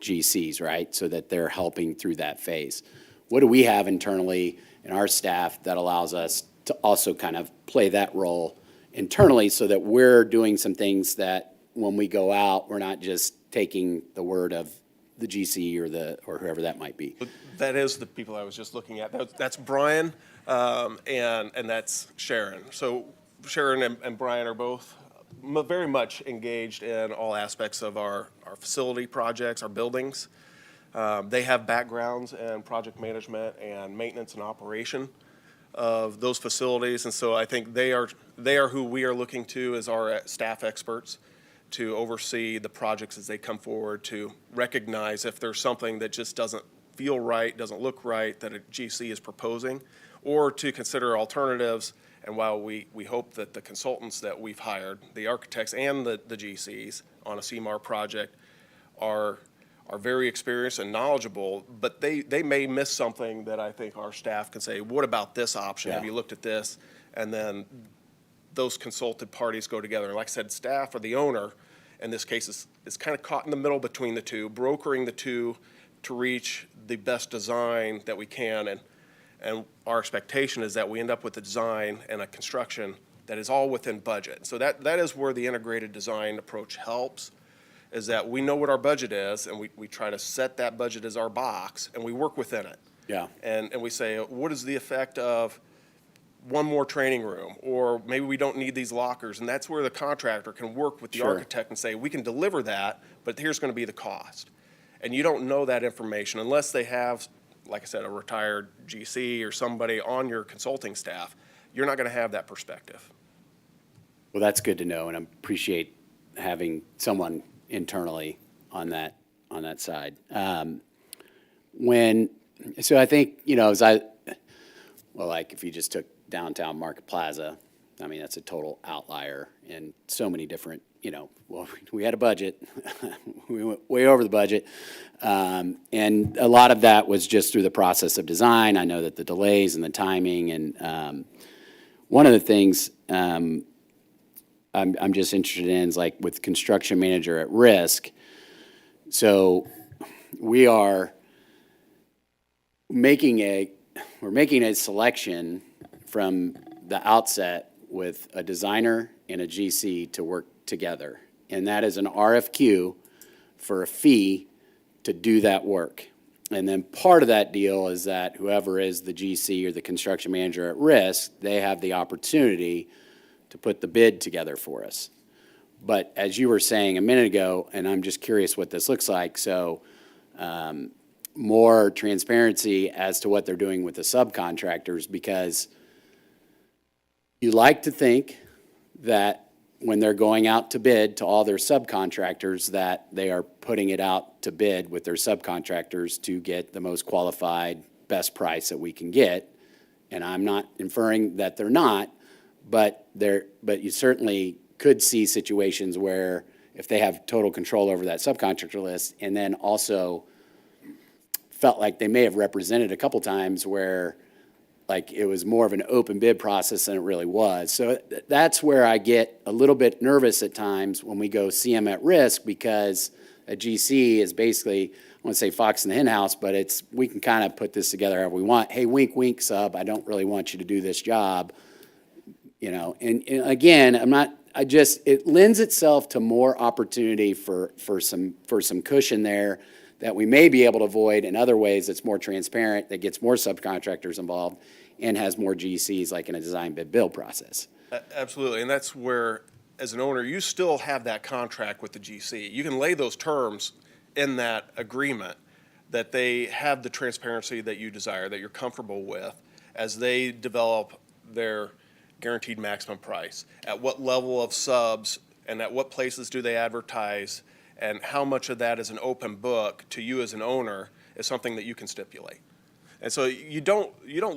GCs, right? So that they're helping through that phase. What do we have internally in our staff that allows us to also kind of play that role internally so that we're doing some things that when we go out, we're not just taking the word of the GC or whoever that might be? That is the people I was just looking at. That's Brian, and that's Sharon. So Sharon and Brian are both very much engaged in all aspects of our facility projects, our buildings. They have backgrounds in project management and maintenance and operation of those facilities, and so I think they are who we are looking to as our staff experts to oversee the projects as they come forward, to recognize if there's something that just doesn't feel right, doesn't look right, that a GC is proposing, or to consider alternatives. And while we hope that the consultants that we've hired, the architects and the GCs on a CMAR project are very experienced and knowledgeable, but they may miss something that I think our staff can say, what about this option? Yeah. Have you looked at this? And then those consulted parties go together. Like I said, staff or the owner, in this case, is kind of caught in the middle between the two, brokering the two to reach the best design that we can. And our expectation is that we end up with a design and a construction that is all within budget. So that is where the integrated design approach helps, is that we know what our budget is, and we try to set that budget as our box, and we work within it. Yeah. And we say, what is the effect of one more training room, or maybe we don't need these lockers, and that's where the contractor can work with the Sure. architect and say, we can deliver that, but here's going to be the cost. And you don't know that information unless they have, like I said, a retired GC or somebody on your consulting staff. You're not going to have that perspective. Well, that's good to know, and I appreciate having someone internally on that side. So I think, like if you just took downtown Market Plaza, I mean, that's a total outlier in so many different, we had a budget, we went way over the budget, and a lot of that was just through the process of design. I know that the delays and the timing, and one of the things I'm just interested in is like with construction manager at risk. So we're making a selection from the outset with a designer and a GC to work together. And that is an RFQ for a fee to do that work. And then part of that deal is that whoever is the GC or the construction manager at risk, they have the opportunity to put the bid together for us. But as you were saying a minute ago, and I'm just curious what this looks like, so more transparency as to what they're doing with the subcontractors, because you like to think that when they're going out to bid to all their subcontractors, that they are putting it out to bid with their subcontractors to get the most qualified, best price that we can get. And I'm not inferring that they're not, but you certainly could see situations where if they have total control over that subcontractor list, and then also felt like they may have represented a couple times where like it was more of an open bid process than it really was. So that's where I get a little bit nervous at times when we go CM at risk, because a GC is basically, I want to say fox in the hen house, but we can kind of put this together however we want. Hey, wink, wink, sub, I don't really want you to do this job. And again, it lends itself to more opportunity for some cushion there that we may be able to avoid in other ways that's more transparent, that gets more subcontractors involved, and has more GCs like in a design bid build process. Absolutely, and that's where, as an owner, you still have that contract with the GC. You can lay those terms in that agreement that they have the transparency that you desire, that you're comfortable with, as they develop their guaranteed maximum price. At what level of subs and at what places do they advertise, and how much of that is an open book to you as an owner is something that you can stipulate. And so you don't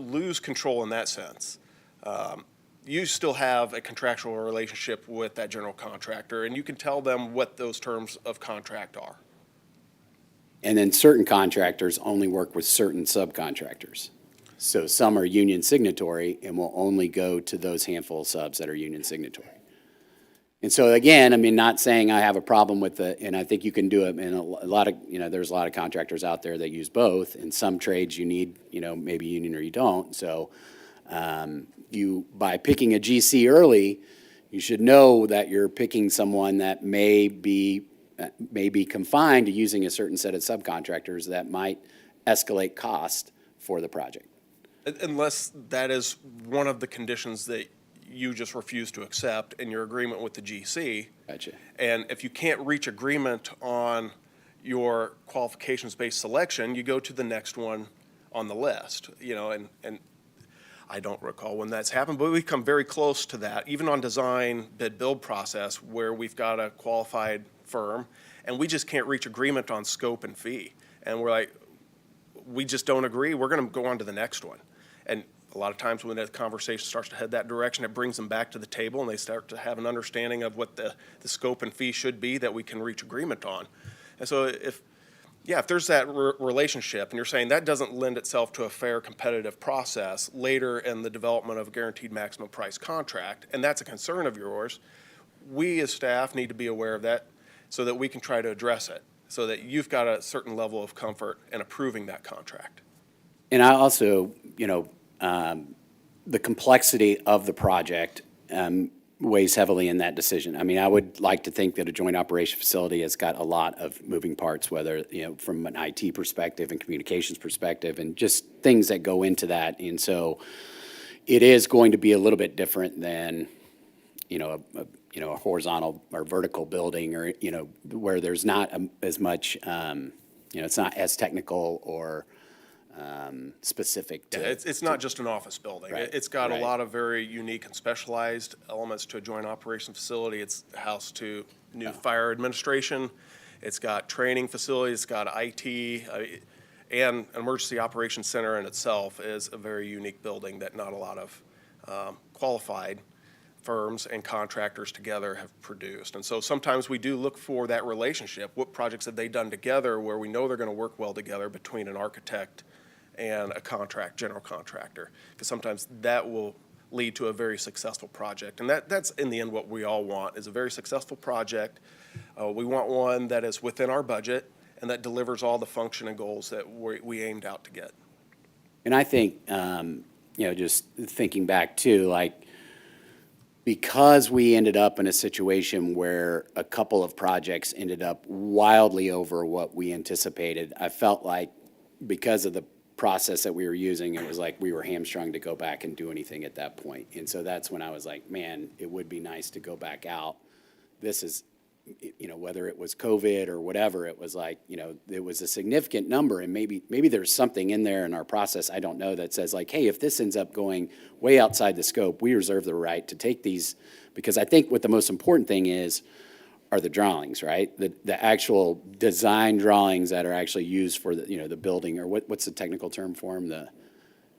lose control in that sense. You still have a contractual relationship with that general contractor, and you can tell them what those terms of contract are. And then certain contractors only work with certain subcontractors. So some are union signatory and will only go to those handful of subs that are union signatory. And so again, I mean, not saying I have a problem with and I think you can do it in a lot of, there's a lot of contractors out there that use both. In some trades you need, maybe union or you don't. So by picking a GC early, you should know that you're picking someone that may be confined to using a certain set of subcontractors that might escalate cost for the project. Unless that is one of the conditions that you just refuse to accept in your agreement with the GC. Gotcha. And if you can't reach agreement on your qualifications-based selection, you go to the next one on the list, and I don't recall when that's happened, but we've come very close to that, even on design bid build process where we've got a qualified firm and we just can't reach agreement on scope and fee. And we're like, we just don't agree, we're gonna go on to the next one. And a lot of times when that conversation starts to head that direction, it brings them back to the table and they start to have an understanding of what the scope and fee should be that we can reach agreement on. And so if there's that relationship and you're saying that doesn't lend itself to a fair competitive process later in the development of a guaranteed maximum price contract, and that's a concern of yours, we as staff need to be aware of that so that we can try to address it, so that you've got a certain level of comfort in approving that contract. And I also, the complexity of the project weighs heavily in that decision. I mean, I would like to think that a joint operation facility has got a lot of moving parts, whether, from an IT perspective and communications perspective and just things that go into that. And so it is going to be a little bit different than, a horizontal or vertical building or, where there's not as much, it's not as technical or specific to. Yeah, it's not just an office building. Right, It's got right. a lot of very unique and specialized elements to a joint operation facility. It's house to new fire administration. It's got training facilities. It's got IT. And an emergency operations center in itself is a very unique building that not a lot of qualified firms and contractors together have produced. And so sometimes we do look for that relationship. What projects have they done together where we know they're going to work well together between an architect and a general contractor? Because sometimes that will lead to a very successful project. And that's in the end what we all want, is a very successful project. We want one that is within our budget and that delivers all the function and goals that we aimed out to get. And I think, just thinking back too, because we ended up in a situation where a couple of projects ended up wildly over what we anticipated, I felt like because of the process that we were using, it was like we were hamstrung to go back and do anything at that point. And so that's when I was like, man, it would be nice to go back out. This is, whether it was COVID or whatever, it was like, it was a significant number, and maybe there's something in there in our process, I don't know, that says like, hey, if this ends up going way outside the scope, we reserve the right to take these, because I think what the most important thing are the drawings, right? The actual design drawings that are actually used for the building, or what's the technical term for them?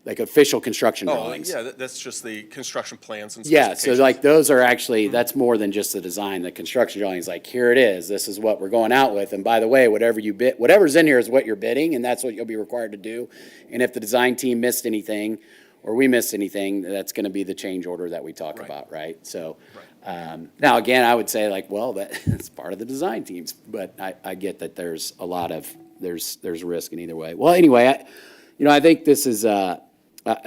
Like official construction drawings. Yeah, that's just the construction plans and Yeah, so specifications. like those are actually, that's more than just the design. The construction drawing is like, here it is, this is what we're going out with. And by the way, whatever's in here is what you're bidding, and that's what you'll be required to do. And if the design team missed anything, or we missed anything, that's gonna be the change order that we talk about, right? So, now again, I would say like, well, that's part of the design teams, but I get that there's a lot of, there's risk in either way. Well, anyway, I think this is,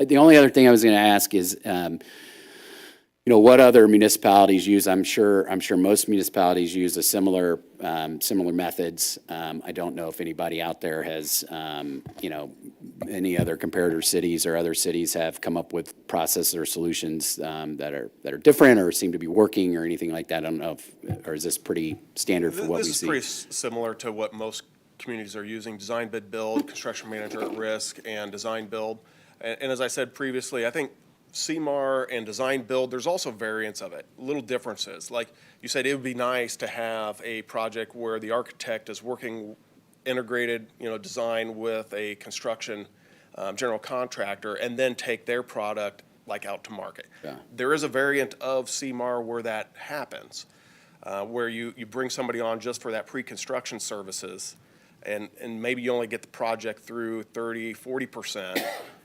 the only other thing I was going to ask is, what other municipalities use? I'm sure most municipalities use a similar methods. I don't know if anybody out there has, any other comparator cities or other cities have come up with processes or solutions that are different or seem to be working or anything like that. I don't know or is this pretty standard for what we see? This is pretty similar to what most communities are using: design, bid, build, construction manager at risk, and design build. And as I said previously, I think CMAR and design build, there's also variants of it, little differences. Like you said, it would be nice to have a project where the architect is working integrated, design with a construction general contractor, and then take their product out to market. Yeah. There is a variant of CMAR where that happens, where you bring somebody on just for that pre-construction services, and maybe you only get the project through 30, 40%.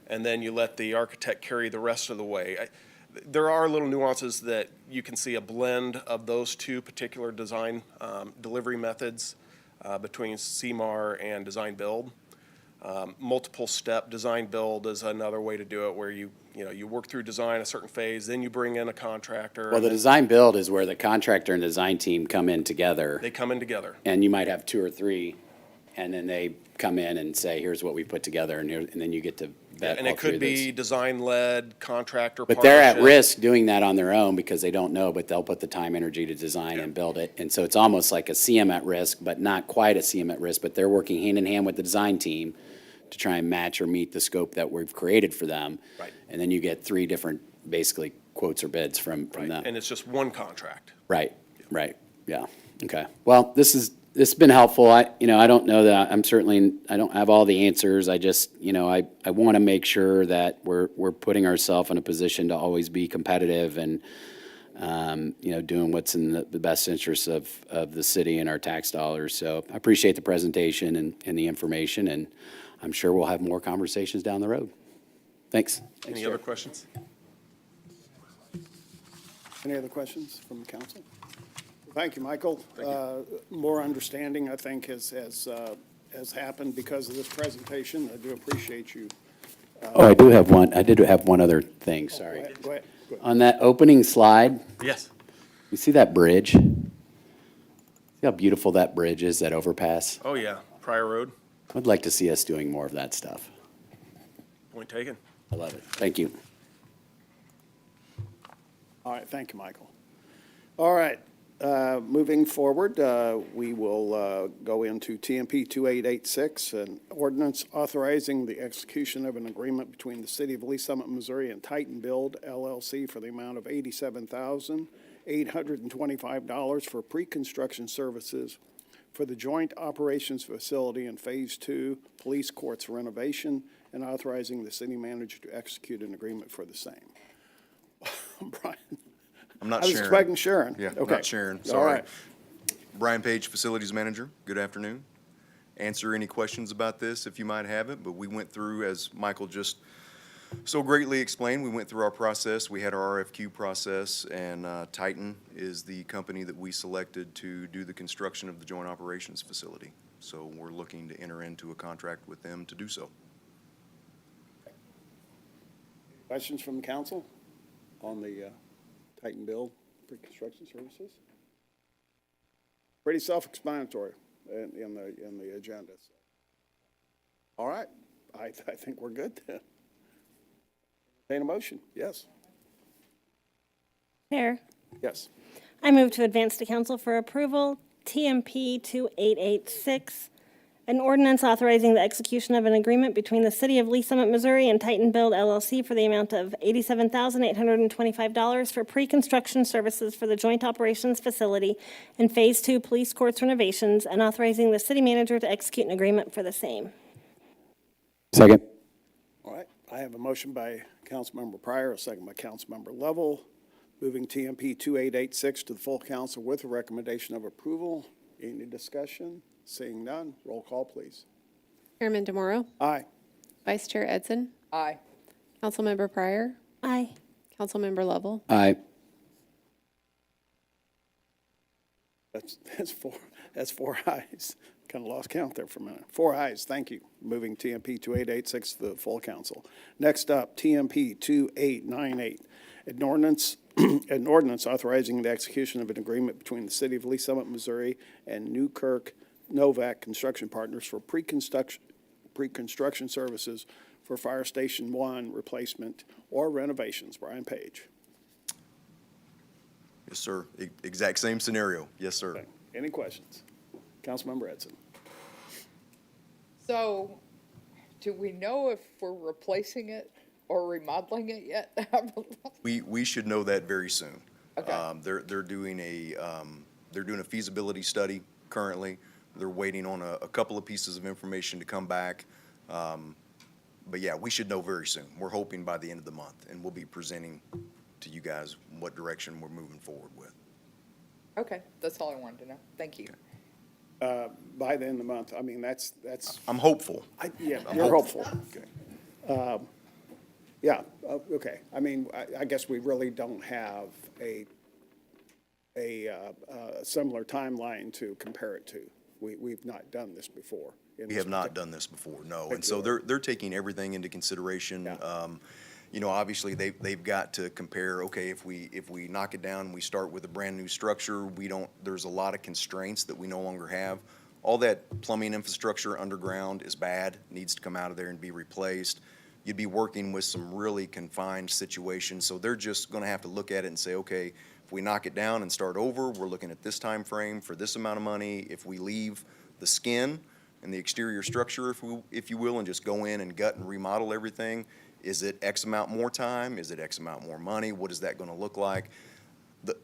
and then you let the architect carry the rest of the way. There are little nuances that you can see a blend of those two particular design delivery methods between CMAR and design build. Multiple step design build is another way to do it, where you work through design a certain phase, then you bring in a contractor. Well, and the then design build is where the contractor and design team come in together, they come in together. and you might have 2 or 3, and then they come in and say, here's what we put together, and then you get to vet And all it 3 could of those. be design-led, contractor But they're at partnership. risk doing that on their own because they don't know, but they'll put the time, energy to design and build it. And so it's almost like a CM at risk, but not quite a CM at risk, but they're working hand in hand with the design team to try and match or meet the scope that we've created for them. Right. And then you get 3 different, basically, quotes or bids from Right, them. and it's just one contract. Right, yeah, okay. Well, this has been helpful. I don't know that, I don't have all the answers. I just, I want to make sure that we're putting ourselves in a position to always be competitive and, doing what's in the best interest of the city and our tax dollars. So I appreciate the presentation and the information, and I'm sure we'll have more conversations down the road. Thanks. Any other questions? Any other questions from the council? Thank you, Michael. More understanding, I think, has happened because of this presentation. I do appreciate you. Oh, I did have one other thing, sorry. Go ahead. On that opening slide, Yes. you see that bridge? See how beautiful that bridge is, that overpass? Oh, yeah, Pryor Road, I'd like to see us doing more of that stuff. point taken. I love it. Thank you. All right, thank you, Michael. All right, moving forward, we will go into TMP 2886, an ordinance authorizing the execution of an agreement between the City of Lee Summit, Missouri and Titan Build LLC for the amount of $87,825 for pre-construction services for the Joint Operations Facility in Phase 2 Police Courts renovation, and authorizing the city manager to execute an agreement for the same. Brian? I'm not I was Sharon. expecting Sharon. Yeah, Okay. not Sharon, All sorry. right. Brian Page, Facilities Manager. Good afternoon. Answer any questions about this if you might have it, but we went through, as Michael just so greatly explained, we went through our process. We had our RFQ process, and Titan is the company that we selected to do the construction of the Joint Operations Facility. So we're looking to enter into a contract with them to do so. Questions from the council on the Titan Build pre-construction services? Pretty self-explanatory in the agenda. So. All right, I think we're good then. Entertain a motion, yes. Mayor, Yes. I move to advance to council for approval TMP 2886, an ordinance authorizing the execution of an agreement between the City of Lee Summit, Missouri and Titan Build LLC for the amount of $87,825 for pre-construction services for the Joint Operations Facility and Phase 2 Police Courts renovations, and authorizing the city manager to execute an agreement for the same. Second. All right, I have a motion by Councilmember Pryor, a second by Councilmember Lovell, moving TMP 2886 to the full council with a recommendation of approval. Any discussion? Seeing none, roll call, please. Chairman DeMauro, Aye. Vice Chair Edson, Aye. Councilmember Pryor, Aye. Councilmember Lovell. Aye. That's four ayes. Kind of lost count there for a minute. 4 ayes, thank you. Moving TMP 2886 to the full council. Next up, TMP 2898, an ordinance authorizing the execution of an agreement between the City of Lee Summit, Missouri and Newkirk Novak Construction Partners for pre-construction services for Fire Station 1 replacement or renovations. Brian Page. Yes, sir. Exact same scenario. Yes, sir. Okay. Any questions? Councilmember Edson. So, do we know if we're replacing it or remodeling it yet? We should know that very soon. Okay. They're doing a feasibility study currently. They're waiting on a couple of pieces of information to come back. But yeah, we should know very soon. We're hoping by the end of the month, and we'll be presenting to you guys what direction we're moving forward with. Okay, that's all I wanted to know. Thank you. By the end of the month, I mean, that's. I'm hopeful. Yeah, you're hopeful. Okay. Yeah, okay. I mean, I guess we really don't have a similar timeline to compare it to. We've not done this before. We have not done this before, no. And so Particular. they're taking everything into consideration. Yeah. You know, obviously, they've got to compare, okay, if we knock it down, we start with a brand-new structure, there's a lot of constraints that we no longer have. All that plumbing infrastructure underground is bad, needs to come out of there and be replaced. You'd be working with some really confined situations, so they're just gonna have to look at it and say, okay, if we knock it down and start over, we're looking at this time frame for this amount of money. If we leave the skin and the exterior structure, if you will, and just go in and gut and remodel everything, is it X amount more time? Is it X amount more money? What is that gonna look like?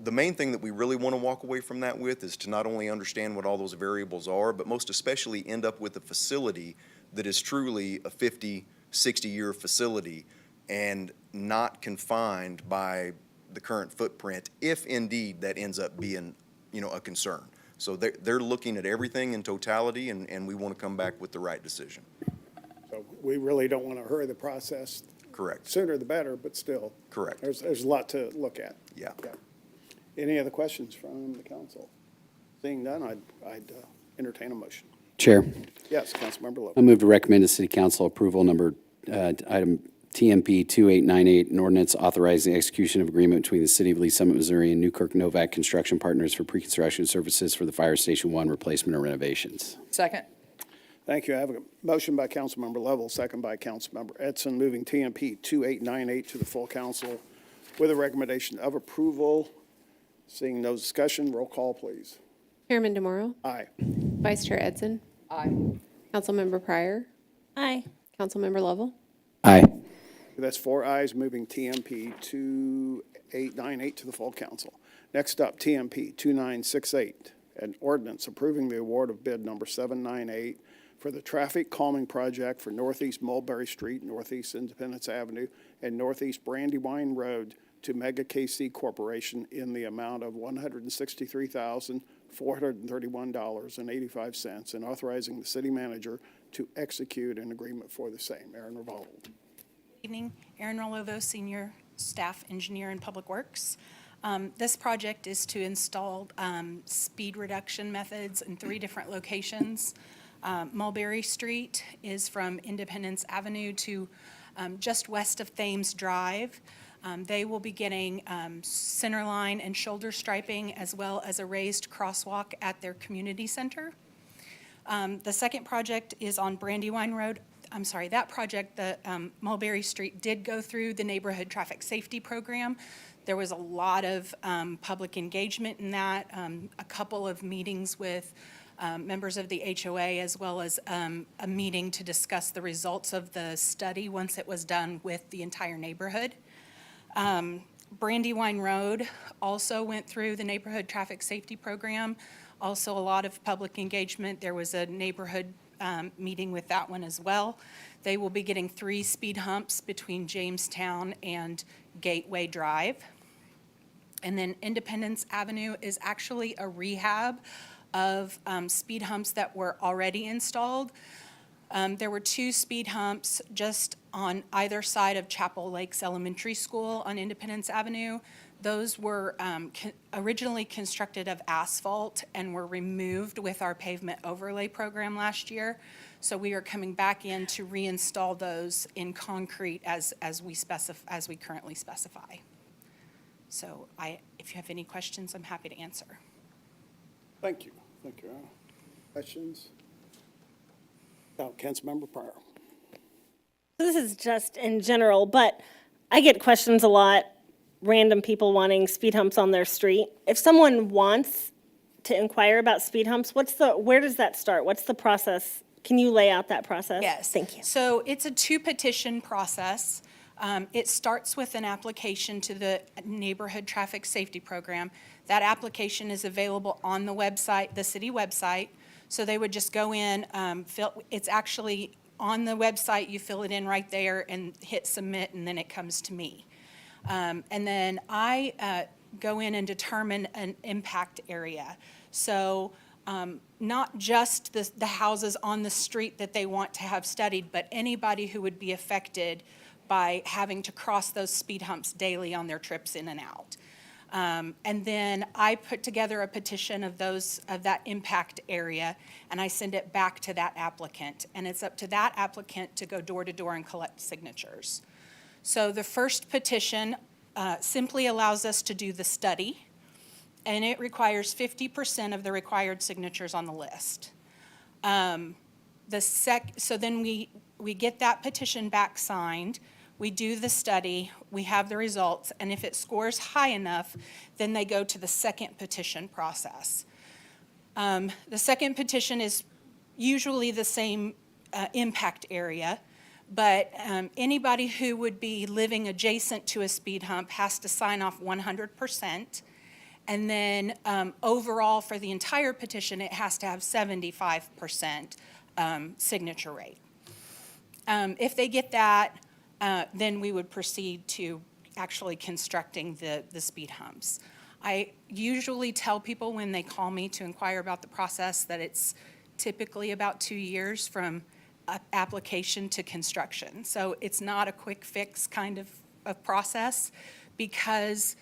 The main thing that we really want to walk away from that with is to not only understand what all those variables are, but most especially end up with a facility that is truly a 50, 60-year facility and not confined by the current footprint, if indeed that ends up being, you know, a concern. So they're looking at everything in totality, and we want to come back with the right decision. So we really don't want to hurry the process. Correct. Sooner the better, but still. Correct. There's a lot to look at. Yeah. Any other questions from the council? Seeing none, I'd entertain a motion. Chair, Yes, Councilmember Lowe. I move to recommend to City Council approval item TMP 2898, an ordinance authorizing the execution of agreement between the City of Lee Summit, Missouri and Newkirk Novak Construction Partners for pre-construction services for the Fire Station 1 replacement or renovations. Second. Thank you. I have a motion by Councilmember Lovell, second by Councilmember Edson, moving TMP 2898 to the full council with a recommendation of approval. Seeing no discussion, roll call, please. Chairman DeMauro, Aye. Vice Chair Edson, Aye. Councilmember Pryor, Aye. Councilmember Lovell, Aye. That's 4 ayes, moving TMP 2898 to the full council. Next up, TMP 2968, an ordinance approving the award of bid number 798 for the traffic calming project for Northeast Mulberry Street, Northeast Independence Avenue, and Northeast Brandywine Road to Mega KC Corporation in the amount of $163,431.85, and authorizing the city manager to execute an agreement for the same. Aaron Revolve. Evening, Erin Rolovo, Senior Staff Engineer in Public Works. This project is to install speed reduction methods in 3 different locations. Mulberry Street is from Independence Avenue to just west of Thames Drive. They will be getting center line and shoulder striping, as well as a raised crosswalk at their community center. The second project is on Brandywine Road. I'm sorry, that project, the Mulberry Street, did go through the Neighborhood Traffic Safety Program. There was a lot of public engagement in that, a couple of meetings with members of the HOA, as well as a meeting to discuss the results of the study once it was done with the entire neighborhood. Brandywine Road also went through the Neighborhood Traffic Safety Program. Also a lot of public engagement. There was a neighborhood meeting with that one as well. They will be getting 3 speed humps between Jamestown and Gateway Drive. And then Independence Avenue is actually a rehab of speed humps that were already installed. There were 2 speed humps just on either side of Chapel Lakes Elementary School on Independence Avenue. Those were originally constructed of asphalt and were removed with our pavement overlay program last year. So we are coming back in to reinstall those in concrete as we currently specify. So if you have any questions, I'm happy to answer. Thank you. Thank you, Aaron. Questions? Councilmember Pryor. This is just in general, but I get questions a lot, random people wanting speed humps on their street. If someone wants to inquire about speed humps, where does that start? What's the process? Can you lay out that process? Yes. Thank you. So it's a 2-petition process. It starts with an application to the Neighborhood Traffic Safety Program. That application is available on the website, the city website. So they would just go in, it's actually on the website, you fill it in right there and hit submit, and then it comes to me. And then I go in and determine an impact area. So not just the houses on the street that they want to have studied, but anybody who would be affected by having to cross those speed humps daily on their trips in and out. And then I put together a petition of that impact area, and I send it back to that applicant. And it's up to that applicant to go door to door and collect signatures. So the first petition simply allows us to do the study, and it requires 50% of the required signatures on the list. So then we get that petition back signed, we do the study, we have the results, and if it scores high enough, then they go to the second petition process. The second petition is usually the same impact area, but anybody who would be living adjacent to a speed hump has to sign off 100%. And then overall, for the entire petition, it has to have 75% signature rate. If they get that, then we would proceed to actually constructing the speed humps. I usually tell people when they call me to inquire about the process that it's typically about 2 years from application to construction. So it's not a quick fix kind of process, because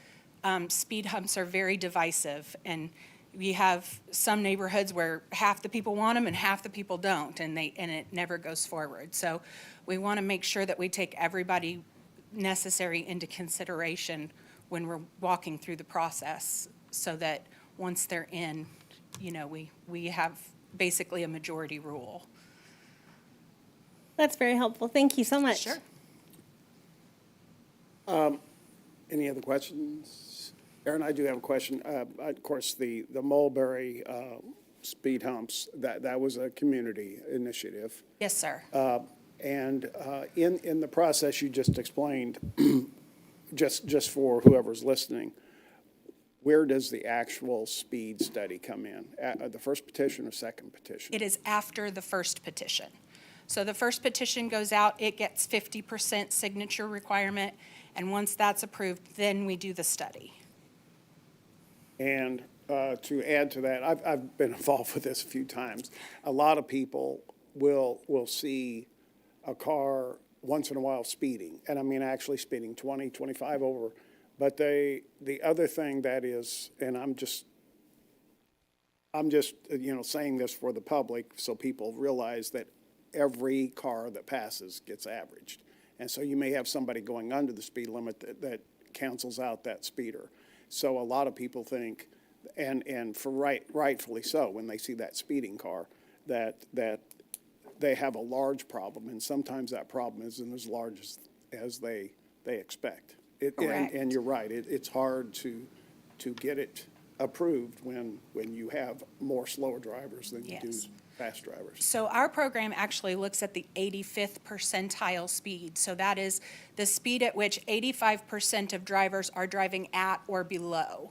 speed humps are very divisive, and we have some neighborhoods where half the people want them and half the people don't, and it never goes forward. So we want to make sure that we take everybody necessary into consideration when we're walking through the process, so that once they're in, we have basically a majority rule. That's very helpful. Thank you so much. Sure. Any other questions? Aaron, I do have a question. Of course, the Mulberry speed humps, that was a community initiative. Yes, sir. And in the process you just explained, just for whoever's listening, where does the actual speed study come in? At the first petition or second petition? It is after the first petition. So the first petition goes out, it gets 50% signature requirement, and once that's approved, then we do the study. And to add to that, I've been involved with this a few times. A lot of people will see a car once in a while speeding, and I mean actually speeding 20, 25 over. But the other thing that is, and I'm just saying this for the public so people realize that every car that passes gets averaged. And so you may have somebody going under the speed limit that cancels out that speeder. So a lot of people think, and for rightfully so, when they see that speeding car, that they have a large problem, and sometimes that problem isn't as large as they expect. And you're right, it's hard to get it approved when you have more slower drivers than you do fast drivers. So our program actually looks at the 85th percentile speed. So that is the speed at which 85% of drivers are driving at or below.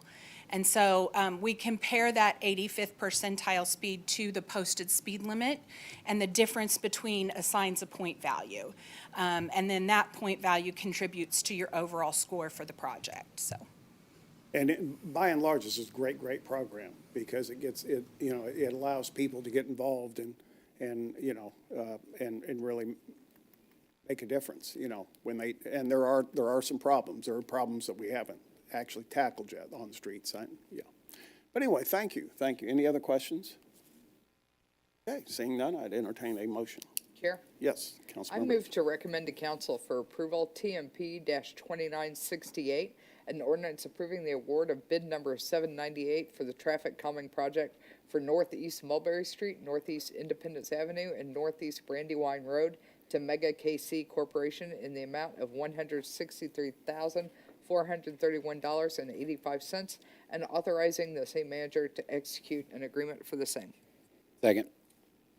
And so we compare that 85th percentile speed to the posted speed limit, and the difference between assigns a point value. And then that point value contributes to your overall score for the project, so. And by and large, this is a great program, because it allows people to get involved and really make a difference, when and there are some problems. There are problems that we haven't actually tackled yet on the streets. But anyway, thank you. Any other questions? Okay, seeing none, I'd entertain a motion. Chair? Yes, I Councilmember. move to recommend to council for approval TMP-2968, an ordinance approving the award of bid number 798 for the traffic calming project for Northeast Mulberry Street, Northeast Independence Avenue, and Northeast Brandywine Road to Mega KC Corporation in the amount of $163,431.85, and authorizing the same manager to execute an agreement for the same. Second.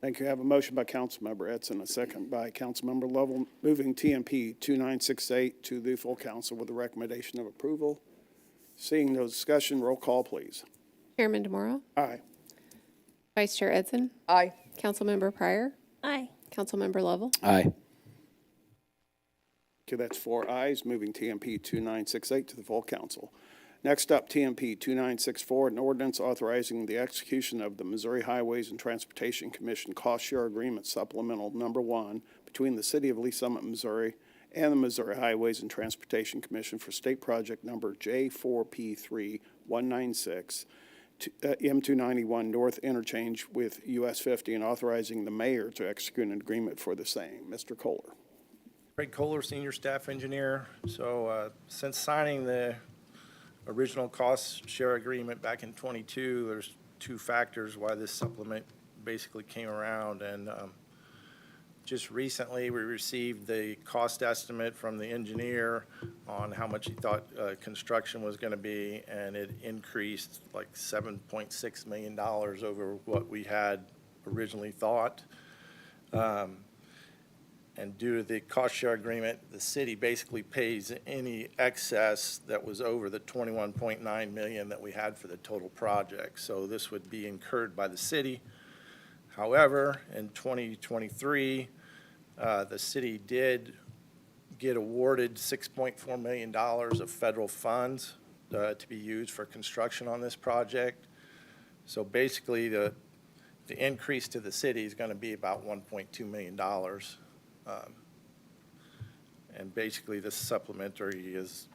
Thank you. I have a motion by Councilmember Edson, a second by Councilmember Lovell, moving TMP 2968 to the full council with a recommendation of approval. Seeing no discussion, roll call, please. Chairman DeMauro? Aye. Vice Chair Edson? Aye. Councilmember Pryor? Aye. Councilmember Lovell? Aye. Okay, that's 4 ayes, moving TMP 2968 to the full council. Next up, TMP 2964, an ordinance authorizing the execution of the Missouri Highways and Transportation Commission Cost Share Agreement Supplemental Number 1 between the City of Lee Summit, Missouri and the Missouri Highways and Transportation Commission for State Project Number J4P3196, M291 North Interchange with US 50, and authorizing the mayor to execute an agreement for the same. Mr. Kohler. Craig Kohler, Senior Staff Engineer. So since signing the original cost share agreement back in '22, there's two factors why this supplement basically came around. And just recently, we received the cost estimate from the engineer on how much he thought construction was going to be, and it increased like $7.6 million over what we had originally thought. And due to the cost share agreement, the city basically pays any excess that was over the $21.9 million that we had for the total project. So this would be incurred by the city. However, in 2023, the city did get awarded $6.4 million of federal funds to be used for construction on this project. So basically, the increase to the city is going to be about $1.2 million. And basically, this supplementary is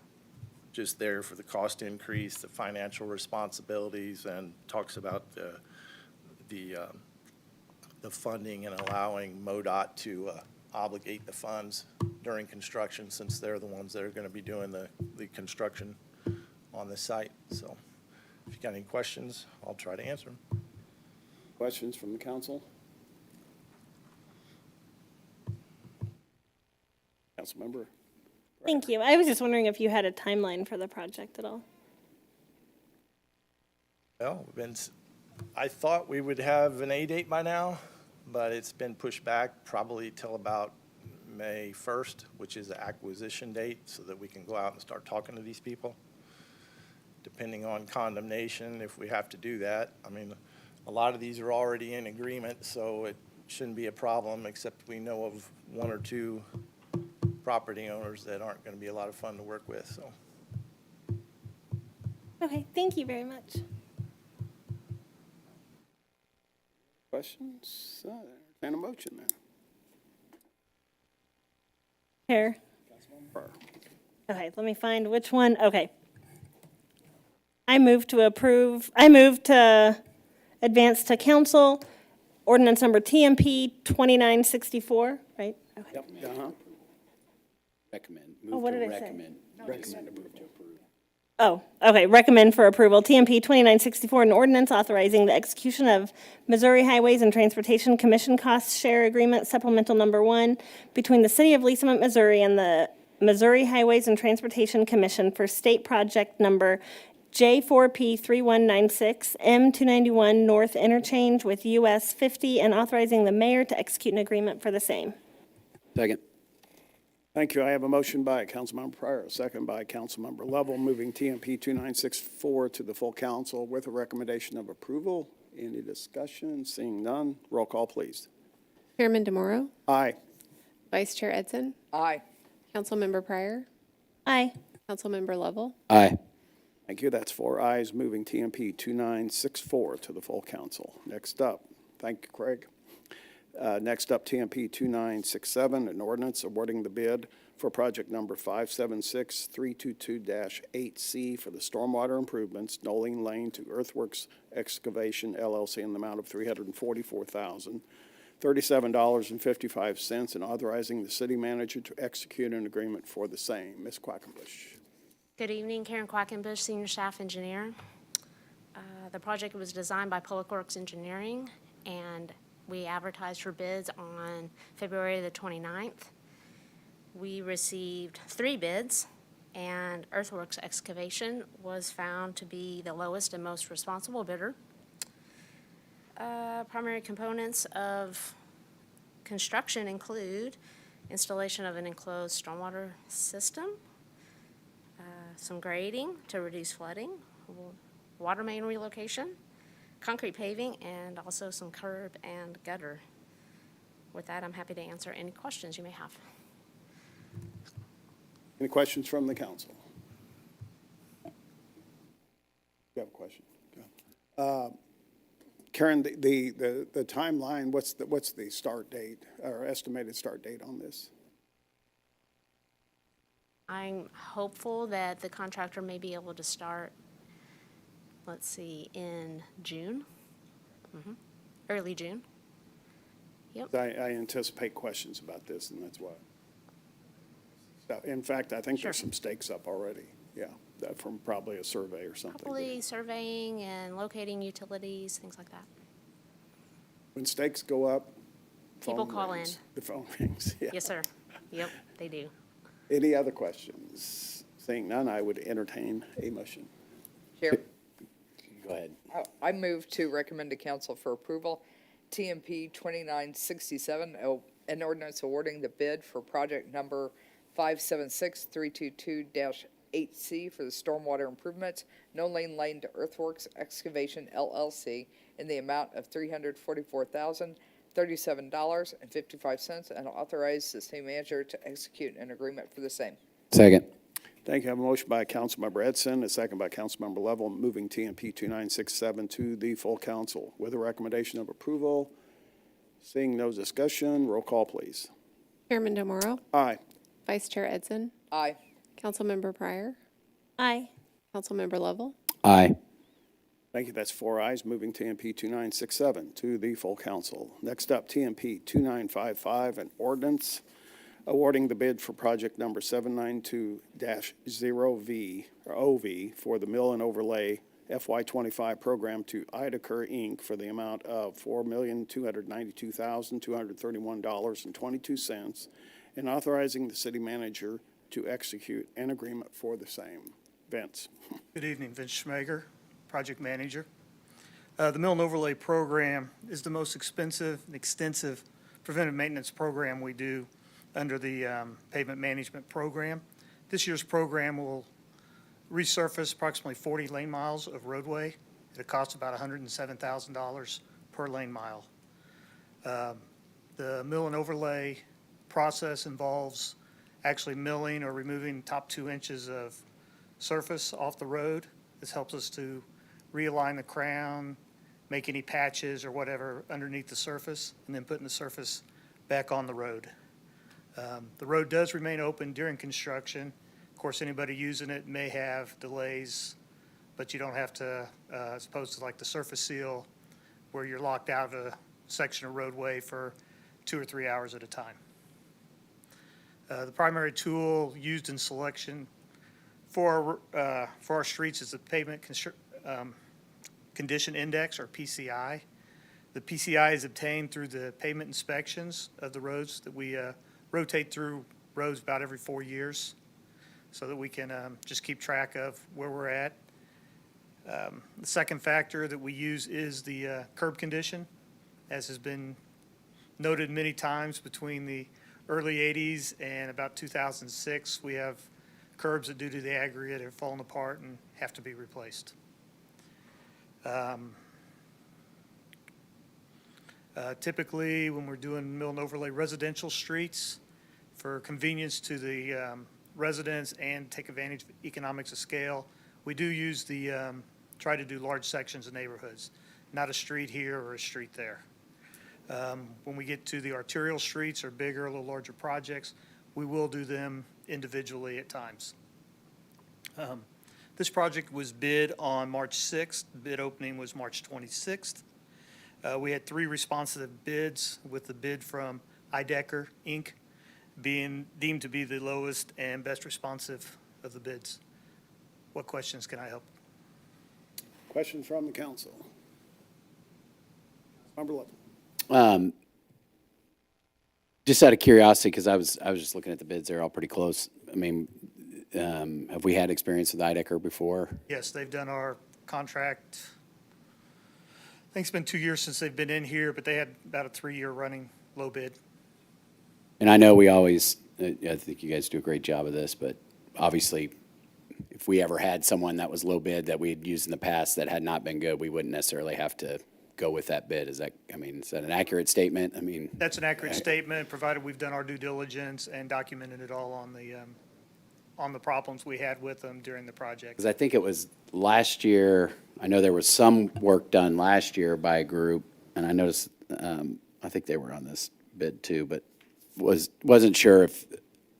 just there for the cost increase, the financial responsibilities, and talks about the funding and allowing MoDOT to obligate the funds during construction, since they're the ones that are going to be doing the construction on the site. So if you got any questions, I'll try to answer them. Questions from the council? Councilmember? Thank you. I was just wondering if you had a timeline for the project at all. Well, I thought we would have an A date by now, but it's been pushed back probably till about May 1st, which is the acquisition date, so that we can go out and start talking to these people. Depending on condemnation, if we have to do that. I mean, a lot of these are already in agreement, so it shouldn't be a problem, except we know of one or two property owners that aren't going to be a lot of fun to work with. So. Okay, thank you very much. Questions? Entertain a motion then. Here. Okay, let me find which one. Okay. I move to advance to council ordinance number TMP 2964, right? Okay. Yep. Uh-huh. Recommend. Oh, what did I say? Recommend approval. Oh, okay, recommend for approval, TMP 2964, an ordinance authorizing the execution of Missouri Highways and Transportation Commission Cost Share Agreement Supplemental Number 1 between the City of Lee Summit, Missouri and the Missouri Highways and Transportation Commission for State Project Number J4P3196, M291 North Interchange with US 50, and authorizing the mayor to execute an agreement for the same. Second. Thank you. I have a motion by Councilmember Pryor, a second by Councilmember Lovell, moving TMP 2964 to the full council with a recommendation of approval. Any discussion? Seeing none, roll call, please. Chairman DeMauro, Aye. Vice Chair Edson, Aye. Councilmember Pryor, Aye. Councilmember Lovell, Aye. Thank you. That's 4 ayes, moving TMP 2964 to the full council. Next up, thank you, Craig. Next up, TMP 2967, an ordinance awarding the bid for project number 576322-8C for the stormwater improvements, Noling Lane to Earthworks Excavation LLC in the amount of $344,037.55, and authorizing the city manager to execute an agreement for the same. Ms. Quackenbush. Good evening, Karen Quackenbush, Senior Staff Engineer. The project was designed by Public Works Engineering, and we advertised for bids on February the 29th. We received 3 bids, and Earthworks Excavation was found to be the lowest and most responsible bidder. Primary components of construction include installation of an enclosed stormwater system, some grading to reduce flooding, water main relocation, concrete paving, and also some curb and gutter. With that, I'm happy to answer any questions you may have. Any questions from the council? You have a question? Karen, the timeline, what's the start date or estimated start date on this? I'm hopeful that the contractor may be able to start, let's see, in June, early June. Yep. I anticipate questions about this, and that's why. In fact, I think there's some stakes up already, yeah, that from probably a survey or something. Probably surveying and locating utilities, things like that. When stakes go up, People phone call rings. in. The phone rings, yeah. Yes, sir. Yep, they do. Any other questions? Seeing none, I would entertain a motion. Chair, Go ahead. I move to recommend to council for approval TMP 2967, an ordinance awarding the bid for project number 576322-8C for the stormwater improvements, No Lane Lane to Earthworks Excavation LLC in the amount of $344,037.55 and authorize the city manager to execute an agreement for the same. Second. Thank you. I have a motion by Councilmember Edson, a second by Councilmember Lovell, moving TMP 2967 to the full council. With a recommendation of approval, seeing no discussion, roll call, please. Chairman DeMauro, Aye. Vice Chair Edson, Aye. Councilmember Pryor, Aye. Councilmember Lovell, Aye. Thank you. That's 4 ayes, moving TMP 2967 to the full council. Next up, TMP 2955, an ordinance awarding the bid for project number 792-0V, or OV, for the Mill and Overlay FY25 program to Idacare, Inc. for the amount of $4,292,231.22, and authorizing the city manager to execute an agreement for the same. Vince. Good evening, Vince Schmager, project manager. The Mill and Overlay Program is the most expensive and extensive preventive maintenance program we do under the pavement management program. This year's program will resurface approximately 40 lane miles of roadway at a cost of about $107,000 per lane mile. The mill and overlay process involves actually milling or removing top 2 inches of surface off the road. This helps us to realign the crown, make any patches or whatever underneath the surface, and then putting the surface back on the road. The road does remain open during construction. Of course, anybody using it may have delays, but you don't have to, as opposed to like the surface seal, where you're locked out of a section of roadway for 2 or 3 hours at a time. The primary tool used in selection for our streets is the Pavement Condition Index, or PCI. The PCI is obtained through the pavement inspections of the roads that we rotate through roads about every 4 years so that we can just keep track of where we're at. The second factor that we use is the curb condition, as has been noted many times between the early 80s and about 2006. We have curbs that, due to the aggregate, have fallen apart and have to be replaced. Typically, when we're doing mill and overlay residential streets, for convenience to the residents and take advantage of economics of scale, we do use the, try to do large sections of neighborhoods, not a street here or a street there. When we get to the arterial streets or bigger, a little larger projects, we will do them individually at times. This project was bid on March 6th. The bid opening was March 26th. We had 3 responsive bids, with the bid from Idacare, Inc. being deemed to be the lowest and best responsive of the bids. What questions can I help? Questions from the council? Member Lovell. Just out of curiosity, because I was just looking at the bids, they're all pretty close. I mean, have we had experience with Idacare before? Yes, they've done our contract. I think it's been 2 years since they've been in here, but they had about a 3-year running low bid. And I know we always, I think you guys do a great job of this, but obviously, if we ever had someone that was low bid that we had used in the past that had not been good, we wouldn't necessarily have to go with that bid. Is that, I mean, is that an accurate statement? I mean. That's an accurate statement, provided we've done our due diligence and documented it all on the problems we had with them during the project. Because I think it was last year, I know there was some work done last year by a group, and I noticed, I think they were on this bid too, but wasn't sure if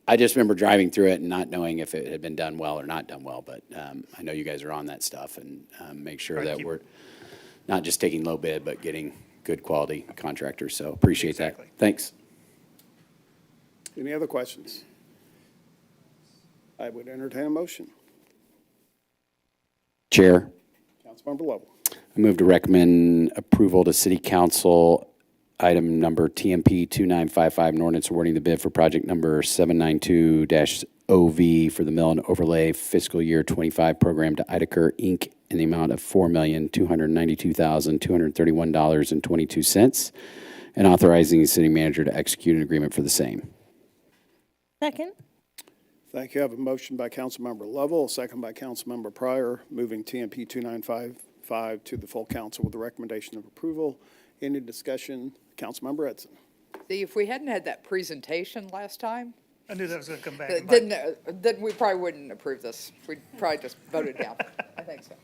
I just remember driving through it and not knowing if it had been done well or not done well, but I know you guys are on that stuff and make sure Try to that keep- we're not just taking low bid, but getting good quality contractors, so appreciate Exactly. that. Thanks. Any other questions? I would entertain a motion. Chair, Councilmember Lovell. I move to recommend approval to City Council item number TMP 2955, an ordinance awarding the bid for project number 792-OV for the mill and overlay fiscal year 25 program to Idacare Inc. in the amount of $4,292,231.22, and authorizing the city manager to execute an agreement for the same. Second. Thank you. I have a motion by Councilmember Lovell, a second by Councilmember Pryor, moving TMP 2955 to the full council with the recommendation of approval. Any discussion? Councilmember Edson. See, if we hadn't had that presentation last time, I knew that was going to come back. and bite then we probably wouldn't approve this. We'd probably just vote it down. I think so.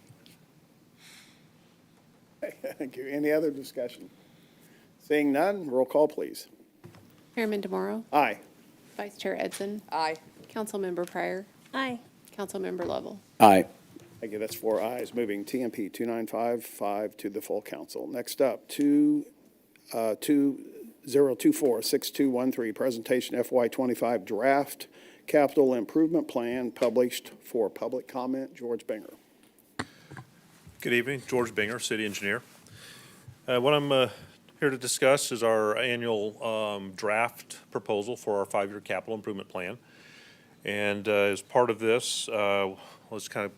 Thank you. Any other discussion? Seeing none, roll call, please. Chairman DeMauro, Aye. Vice Chair Edson, Aye. Councilmember Pryor, Aye. Councilmember Lovell. Aye. Thank you. That's 4 ayes, moving TMP 2955 to the full council. Next up, 2024-6213, presentation FY25 draft capital improvement plan published for public comment. George Binger. Good evening, George Binger, City Engineer. What I'm here to discuss is our annual draft proposal for our 5-year capital improvement plan. And as part of this, let's kind of,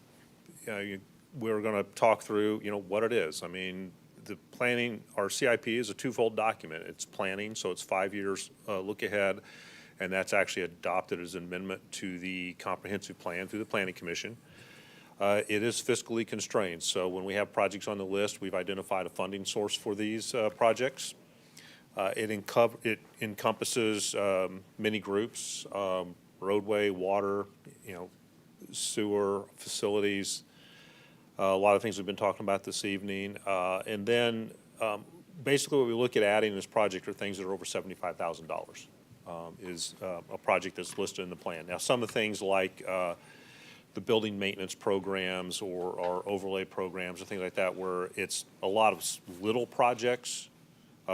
we're going to talk through, what it is. I mean, the planning, our CIP is a twofold document. It's planning, so it's 5 years look ahead, and that's actually adopted as an amendment to the comprehensive plan through the Planning Commission. It is fiscally constrained, so when we have projects on the list, we've identified a funding source for these projects. It encompasses many groups, roadway, water, sewer, facilities, a lot of things we've been talking about this evening. And then basically what we look at adding in this project are things that are over $75,000 is a project that's listed in the plan. Now, some of the things like the building maintenance programs or overlay programs or things like that where it's a lot of little projects.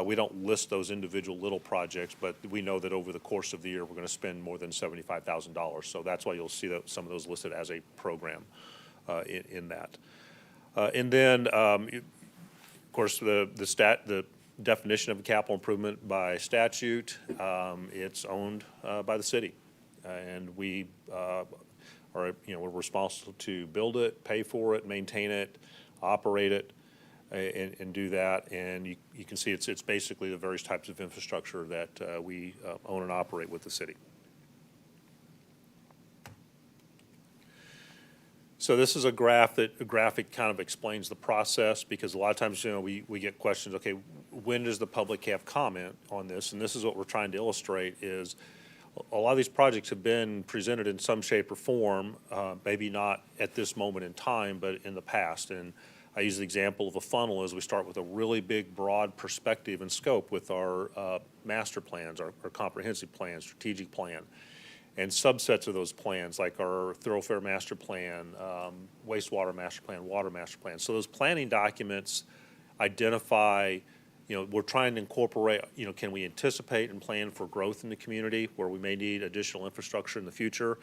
We don't list those individual little projects, but we know that over the course of the year, we're going to spend more than $75,000. So that's why you'll see that some of those listed as a program in that. And then, of course, the definition of a capital improvement by statute, it's owned by the city. And we we're responsible to build it, pay for it, maintain it, operate it, and do that. And you can see it's basically the various types of infrastructure that we own and operate with the city. So this is a graphic kind of explains the process, because a lot of times, we get questions, okay, when does the public have comment on this? And this is what we're trying to illustrate is a lot of these projects have been presented in some shape or form, maybe not at this moment in time, but in the past. And I use the example of a funnel as we start with a really big, broad perspective and scope with our master plans, our comprehensive plan, strategic plan, and subsets of those plans like our thoroughfare master plan, wastewater master plan, water master plan. So those planning documents identify, we're trying to incorporate, can we anticipate and plan for growth in the community where we may need additional infrastructure in the future?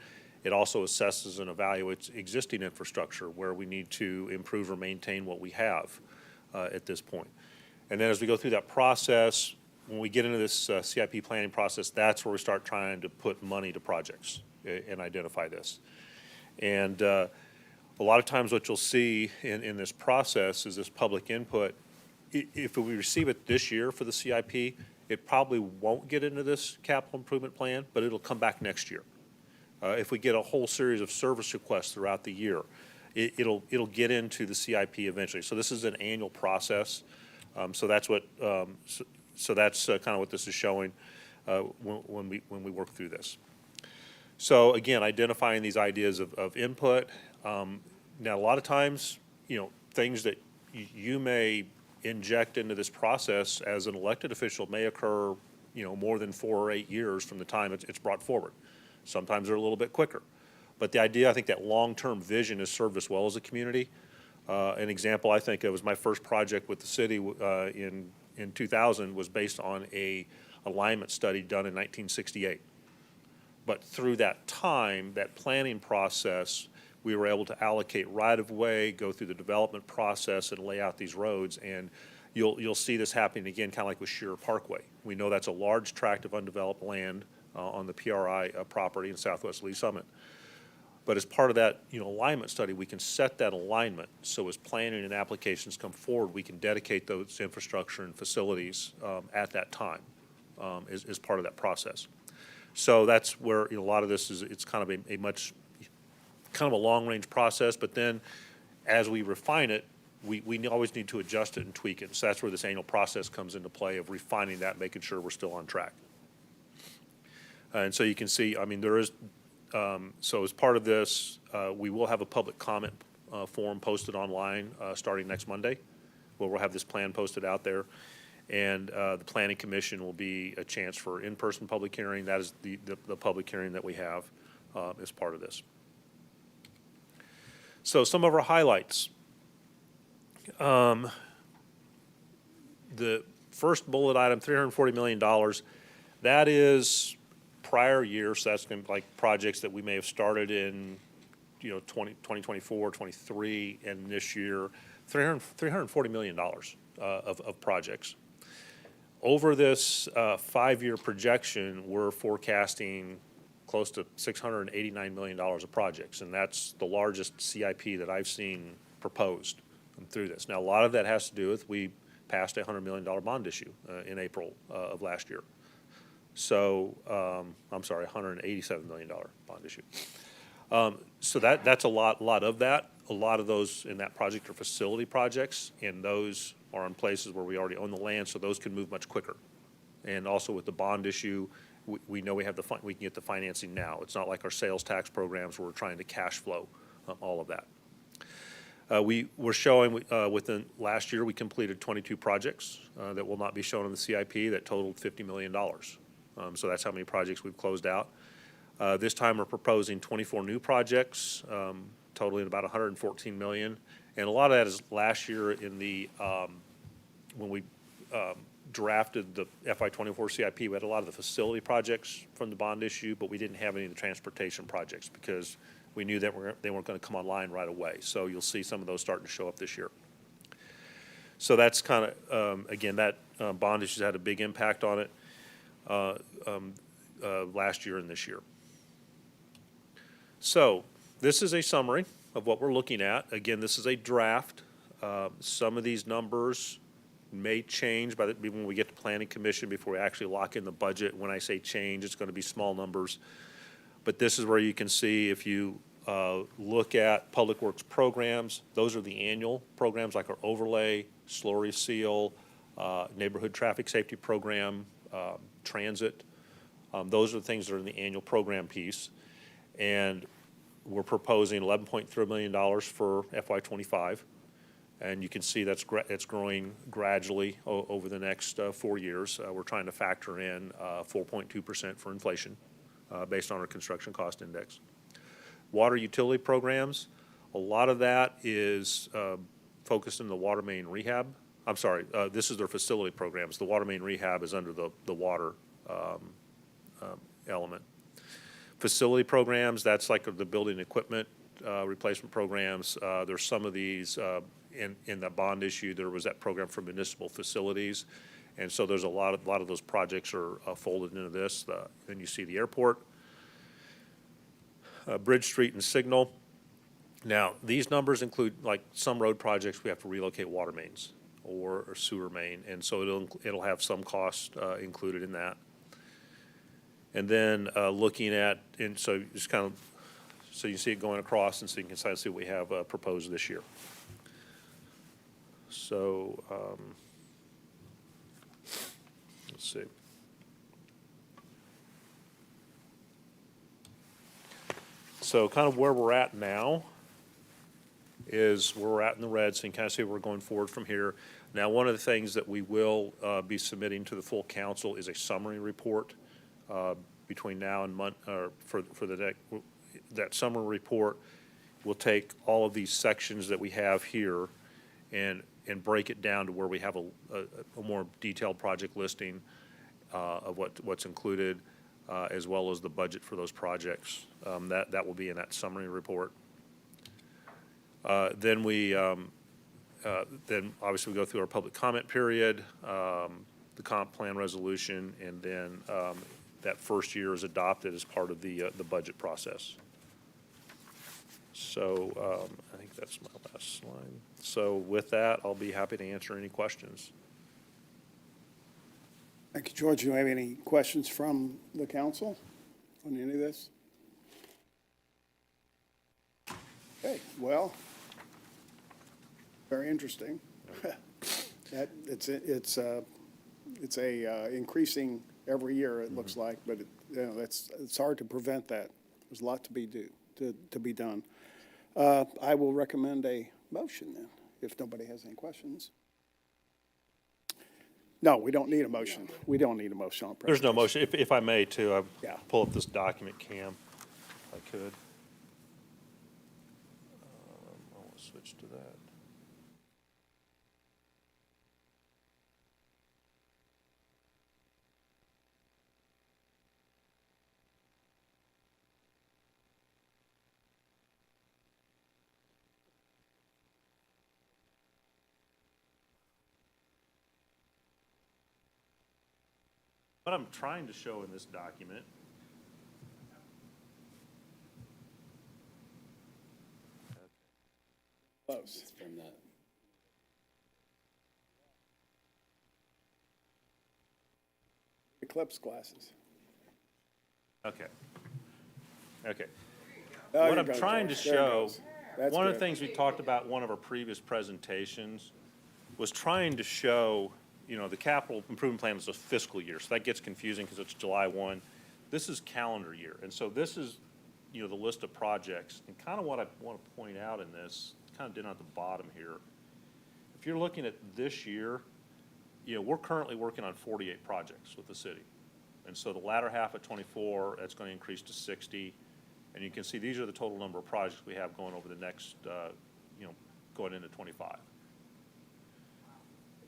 It also assesses and evaluates existing infrastructure where we need to improve or maintain what we have at this point. And then as we go through that process, when we get into this CIP planning process, that's where we start trying to put money to projects and identify this. And a lot of times what you'll see in this process is this public input. If we receive it this year for the CIP, it probably won't get into this capital improvement plan, but it'll come back next year. If we get a whole series of service requests throughout the year, it'll get into the CIP eventually. So this is an annual process. So that's what kind of what this is showing when we work through this. So again, identifying these ideas of input. Now, a lot of times, things that you may inject into this process as an elected official may occur, more than 4 or 8 years from the time it's brought forward. Sometimes they're a little bit quicker. But the idea, I think that long-term vision has served us well as a community. An example I think of was my first project with the city in 2000 was based on a alignment study done in 1968. But through that time, that planning process, we were able to allocate right-of-way, go through the development process, and lay out these roads. And you'll see this happening again, kind of like with Shearer Parkway. We know that's a large tract of undeveloped land on the PRI property in southwest Lee Summit. But as part of that, alignment study, we can set that alignment. So as planning and applications come forward, we can dedicate those infrastructure and facilities at that time as part of that process. So that's where a lot of this is. It's kind of a much kind of a long-range process. But then, as we refine it, we always need to adjust it and tweak it. So that's where this annual process comes into play of refining that, making sure we're still on track. And so you can see, I mean, there is. So as part of this, we will have a public comment form posted online starting next Monday, where we'll have this plan posted out there. And the Planning Commission will be a chance for in-person public hearing. That is the public hearing that we have as part of this. So some of our highlights. The first bullet item, $340 million, that is prior years. So that's going to be like projects that we may have started in 2024, 23, and this year, $340 million of projects. Over this 5-year projection, we're forecasting close to $689 million of projects, and that's the largest CIP that I've seen proposed through this. Now, a lot of that has to do with we passed a $100 million bond issue in April of last year. So, I'm sorry, $187 million bond issue. So that's a lot of that. A lot of those in that project are facility projects, and those are in places where we already own the land, so those can move much quicker. And also with the bond issue, we know we have we can get the financing now. It's not like our sales tax programs where we're trying to cash flow all of that. We were showing within last year we completed 22 projects that will not be shown in the CIP that totaled $50 million. So that's how many projects we've closed out. This time we're proposing 24 new projects, totaling about $114 million. And a lot of that is last year in the, when we drafted the FY24 CIP, we had a lot of the facility projects from the bond issue, but we didn't have any of the transportation projects because we knew that they weren't going to come online right away. So you'll see some of those starting to show up this year. So that's kind of, again, that bond issue had a big impact on it last year and this year. So this is a summary of what we're looking at. Again, this is a draft. Some of these numbers may change when we get to Planning Commission before we actually lock in the budget. When I say change, it's going to be small numbers. But this is where you can see if you look at Public Works programs, those are the annual programs like our overlay, slurry seal, neighborhood traffic safety program, transit. Those are the things that are in the annual program piece. And we're proposing $11.3 million for FY25. And you can see that's growing gradually over the next 4 years. We're trying to factor in 4.2% for inflation based on our construction cost index. Water utility programs, a lot of that is focused in the water main rehab. I'm sorry, this is their facility programs. The water main rehab is under the water element. Facility programs, that's like the building equipment replacement programs. There's some of these in the bond issue. There was that program for municipal facilities, and so there's a lot of those projects are folded into this. Then you see the airport, Bridge Street and Signal. Now these numbers include like some road projects we have to relocate water mains or sewer main, and so it'll have some cost included in that. And then looking at, and so just kind of, so you see it going across, and so you can kind of see what we have proposed this year. So let's see. So kind of where we're at now is where we're at in the red, so you can kind of see where we're going forward from here. Now, one of the things that we will be submitting to the full council is a summary report. between now and or for that summer report, we'll take all of these sections that we have here and break it down to where we have a more detailed project listing of what's included, as well as the budget for those projects. That will be in that summary report. Then obviously we go through our public comment period, the comp plan resolution, and then that first year is adopted as part of the budget process. So I think that's my last slide. So with that, I'll be happy to answer any questions. Thank you, George. Do you have any questions from the council on any of this? Okay, well, very interesting. It's increasing every year, it looks like, but it's hard to prevent that. There's a lot to be done. I will recommend a motion then, if nobody has any questions. No, we don't need a motion. We don't need a motion on There's no presentation. motion. If I may too, Yeah. pull up this document, Cam, if I could. I want to switch to that. What I'm trying to show in this document Close. From the Eclipse glasses. Okay. Okay. Oh, What you're I'm good, trying to George. There it show, goes. That's one of good. the things we talked about in one of our previous presentations was trying to show, the capital improvement plan is a fiscal year, so that gets confusing because it's July 1. This is calendar year, and so this is, the list of projects. And kind of what I want to point out in this, kind of did at the bottom here. If you're looking at this year, we're currently working on 48 projects with the city. And so the latter half of 24, that's going to increase to 60. And you can see these are the total number of projects we have going over the next, going into 25.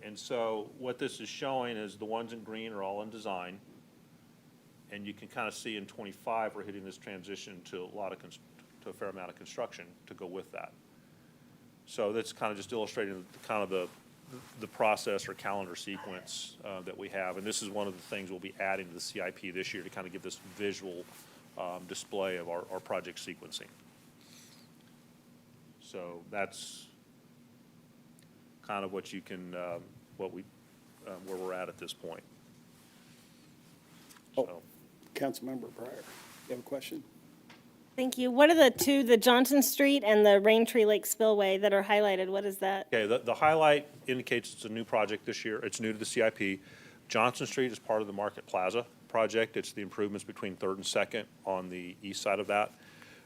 And so what this is showing is the ones in green are all in design. And you can kind of see in 25, we're hitting this transition to a fair amount of construction to go with that. So that's kind of just illustrating kind of the process or calendar sequence that we have. And this is one of the things we'll be adding to the CIP this year to kind of give this visual display of our project sequencing. So that's kind of what you can, where we're at this point. So. Councilmember Pryor, you have a question? Thank you. What are the two, the Johnson Street and the Raintree Lake Spillway that are highlighted? What is that? Okay, the highlight indicates it's a new project this year. It's new to the CIP. Johnson Street is part of the Market Plaza project. It's the improvements between 3rd and 2nd on the east side of that.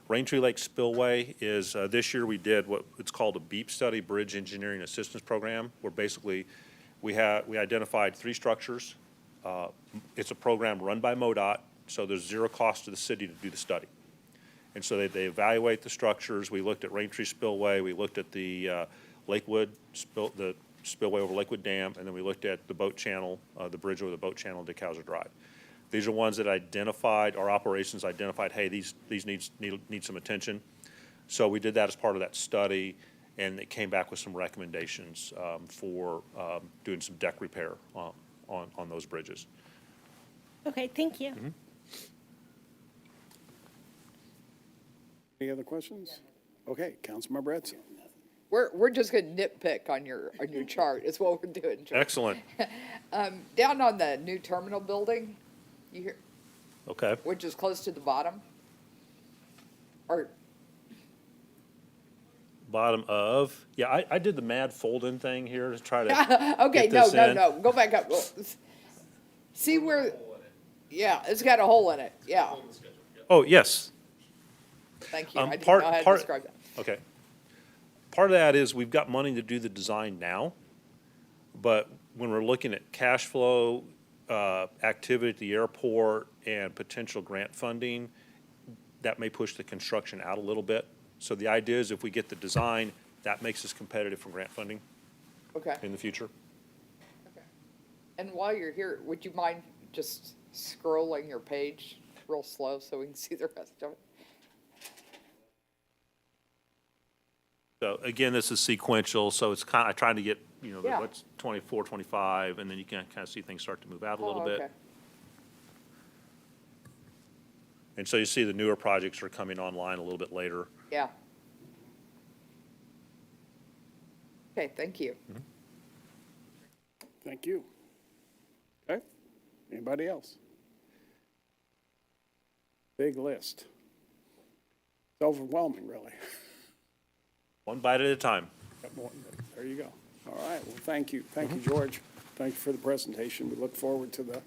Raintree Lake Spillway is, this year we did what it's called a BEEP study, Bridge Engineering Assistance Program, where basically we identified 3 structures. It's a program run by MoDOT, so there's zero cost to the city to do the study. And so they evaluate the structures. We looked at Raintree Spillway, we looked at the the spillway over Lakewood Dam, and then we looked at the boat channel, the bridge over the boat channel, Dick Hauser Drive. These are ones that identified, our operations identified, hey, these need some attention. So we did that as part of that study, and it came back with some recommendations for doing some deck repair on those bridges. Okay, thank you. Mm-hmm. Any other questions? Okay, Councilmember Edson. We're just gonna nitpick on your chart, is what we're doing, George. Excellent. Down on the new terminal building, you hear, Okay. which is close to the bottom? Or, Bottom of, yeah, I did the mad fold-in thing here to try to okay, get this in. no, go back up. See where, yeah, it's got a hole in it, yeah. Oh, yes. Thank you, I didn't know Part- how to part- describe that. Okay. Part of that is we've got money to do the design now, but when we're looking at cash flow, activity at the airport, and potential grant funding, that may push the construction out a little bit. So the idea is if we get the design, that makes us competitive for grant funding Okay. in the future. And while you're here, would you mind just scrolling your page real slow so we can see the rest of it? So again, this is sequential, so it's kind of, I tried to get, Yeah. what's 24, 25, and then you can kind of see things start to move out a little Oh, bit. okay. And so you see the newer projects are coming online a little bit later. Yeah. Okay, thank you. Thank you. Okay, anybody else? Big list. It's overwhelming, really. One bite at a time. There you go. All right, well, thank you. Thank you, George. Thank you for the presentation. We look forward to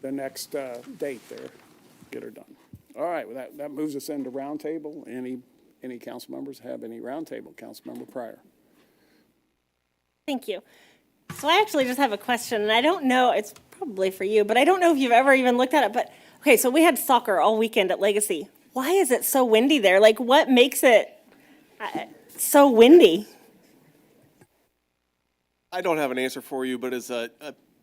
the next date there. Get her done. All right, well, that moves us into roundtable. Any council members have any roundtable? Councilmember Pryor. Thank you. So I actually just have a question, and I don't know, it's probably for you, but I don't know if you've ever even looked at it, but, okay, so we had soccer all weekend at Legacy. Why is it so windy there? Like, what makes it so windy? I don't have an answer for you, but as a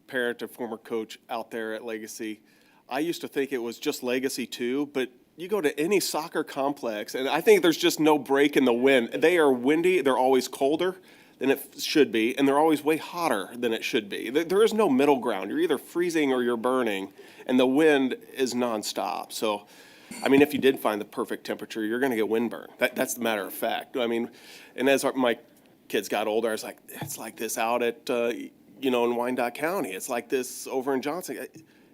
parent and former coach out there at Legacy, I used to think it was just Legacy too, but you go to any soccer complex, and I think there's just no break in the wind. They are windy, they're always colder than it should be, and they're always way hotter than it should be. There is no middle ground. You're either freezing or you're burning, and the wind is nonstop. So, I mean, if you did find the perfect temperature, you're gonna get windburn. That's the matter of fact. I mean, and as my kids got older, I was like, it's like this out at, in Wyandotte County. It's like this over in Johnson.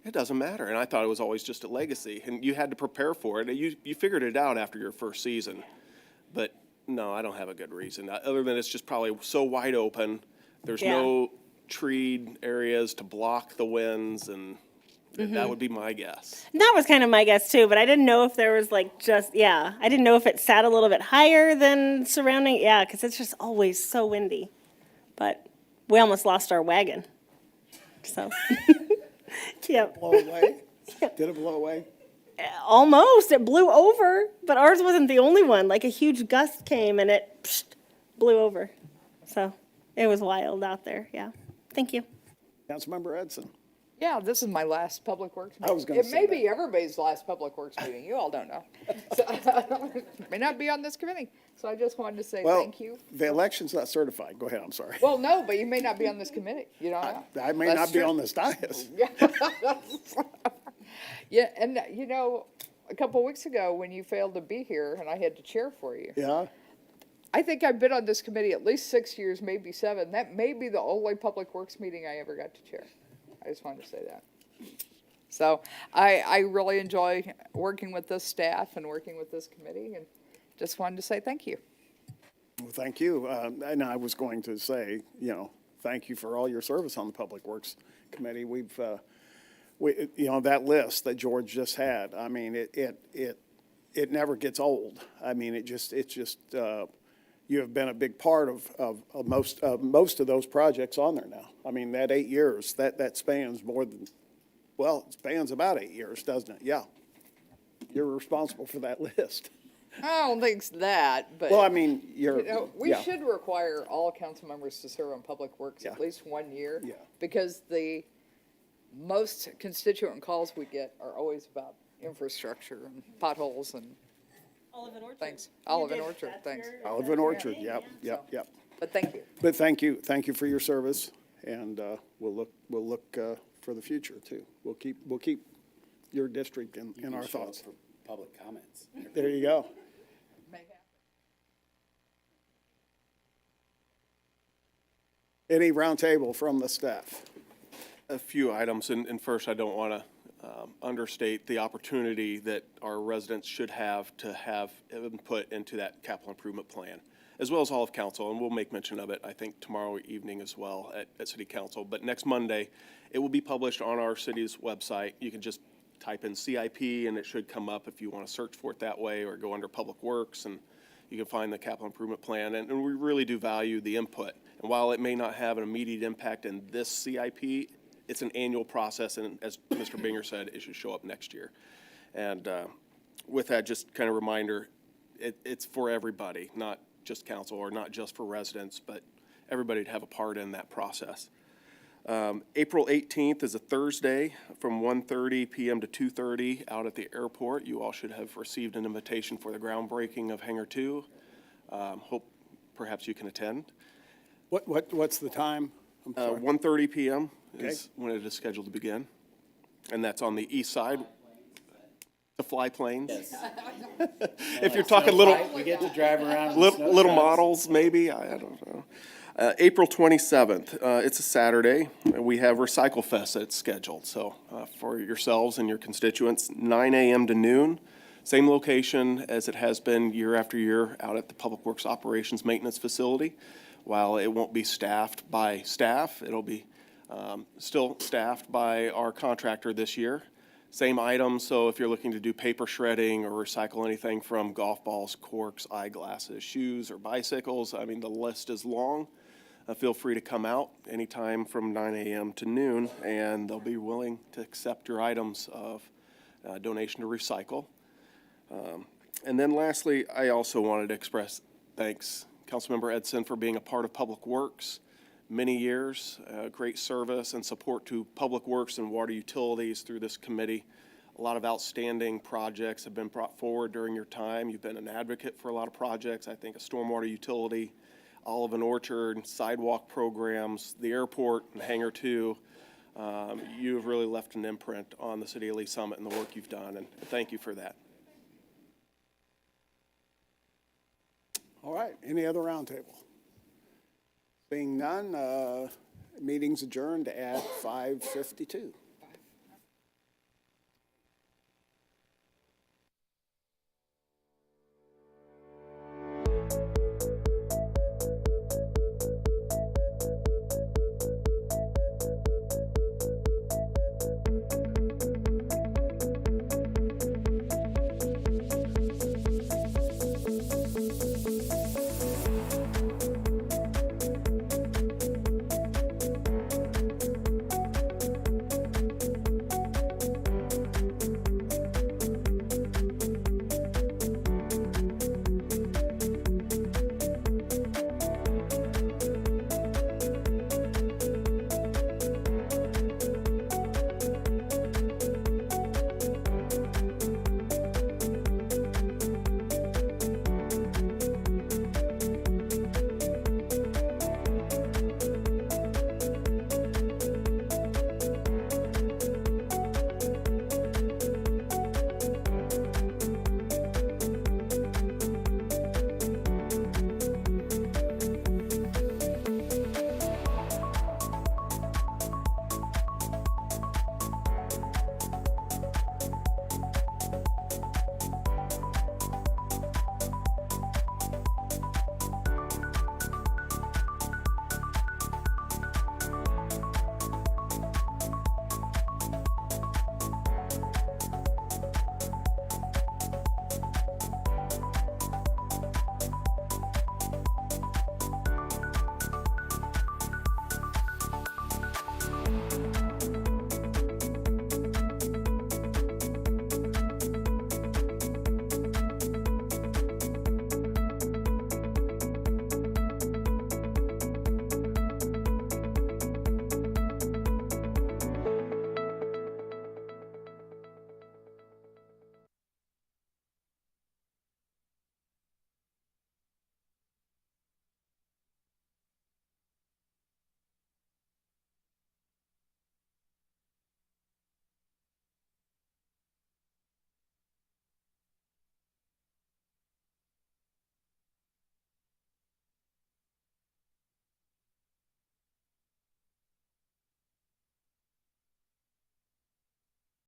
It doesn't matter. And I thought it was always just a Legacy, and you had to prepare for it. You figured it out after your first season. But no, I don't have a good reason, other than it's just probably so wide open. There's no treed areas to block the winds, and that would be my guess. That was kind of my guess too, but I didn't know if there was I didn't know if it sat a little bit higher than surrounding, because it's just always so windy. But we almost lost our wagon, so. Yep. Blow away? Did it blow away? Almost, it blew over, but ours wasn't the only one. Like a huge gust came and it blew over. So it was wild out there, yeah. Thank you. Councilmember Edson. Yeah, this is my last Public Works meeting. I was gonna It say may that. be everybody's last Public Works meeting. You all don't know. So, may not be on this committee. So I just wanted to say Well, thank you. the election's not certified. Go ahead, I'm sorry. Well, no, but you may not be on this committee. You don't know. I may That's not be true. on this dais. Yeah, and a couple weeks ago when you failed to be here and I had to chair for you, Yeah? I think I've been on this committee at least 6 years, maybe 7. That may be the only Public Works meeting I ever got to chair. I just wanted to say that. So I really enjoy working with this staff and working with this committee, and just wanted to say thank you. Well, thank you. And I was going to say, thank you for all your service on the Public Works Committee. That list that George just had, I mean, it never gets old. I mean, it's just, you have been a big part of most of those projects on there now. I mean, that 8 years, that spans more than, well, it spans about 8 years, doesn't it? Yeah. You're responsible for that list. I don't think it's that, but. Well, I mean, We should require all council members to serve on Public Works at least 1 year. Yeah. Because the most constituent calls we get are always about infrastructure and potholes and Olive and Orchard. things. Olive and Orchard, thanks. Olive and Orchard, yep. But thank you. But thank you for your service, and we'll look for the future too. We'll keep your district in our thoughts. For public comments. There you go. Any roundtable from the staff? A few items, and first, I don't want to understate the opportunity that our residents should have to have input into that capital improvement plan, as well as all of council, and we'll make mention of it, I think, tomorrow evening as well at City Council. But next Monday, it will be published on our city's website. You can just type in CIP, and it should come up if you want to search for it that way, or go under Public Works, and you can find the capital improvement plan. And we really do value the input. And while it may not have an immediate impact in this CIP, it's an annual process, and as Mr. Binger said, it should show up next year. And with that, just kind of reminder, it's for everybody, not just council or not just for residents, but everybody to have a part in that process. April 18th is a Thursday from 1:30 p.m. to 2:30 out at the airport. You all should have received an invitation for the groundbreaking of Hangar 2. Hope perhaps you can attend. What's the time? I'm sorry. 1:30 p.m. Okay. is when it is scheduled to begin. And that's on the east side. To fly planes. If you're talking little. We get to drive around. in Little, snow little trucks. models, maybe, I don't know. April 27th, it's a Saturday. We have Recycle Fest that's scheduled, so for yourselves and your constituents, 9 a.m. to noon. Same location as it has been year after year out at the Public Works Operations Maintenance Facility. While it won't be staffed by staff, it'll be still staffed by our contractor this year. Same items, so if you're looking to do paper shredding or recycle anything from golf balls, corks, eyeglasses, shoes, or bicycles, I mean, the list is long. Feel free to come out anytime from 9 a.m. to noon, and they'll be willing to accept your items of donation to recycle. And then lastly, I also wanted to express thanks, Councilmember Edson, for being a part of Public Works. Many years, great service and support to Public Works and water utilities through this committee. A lot of outstanding projects have been brought forward during your time. You've been an advocate for a lot of projects. I think a stormwater utility, Olive and Orchard, sidewalk programs, the airport, and Hangar 2. You have really left an imprint on the city of Lee Summit and the work you've done, and thank you for that. All right, any other roundtable? Seeing none, meeting's adjourned at 5:52.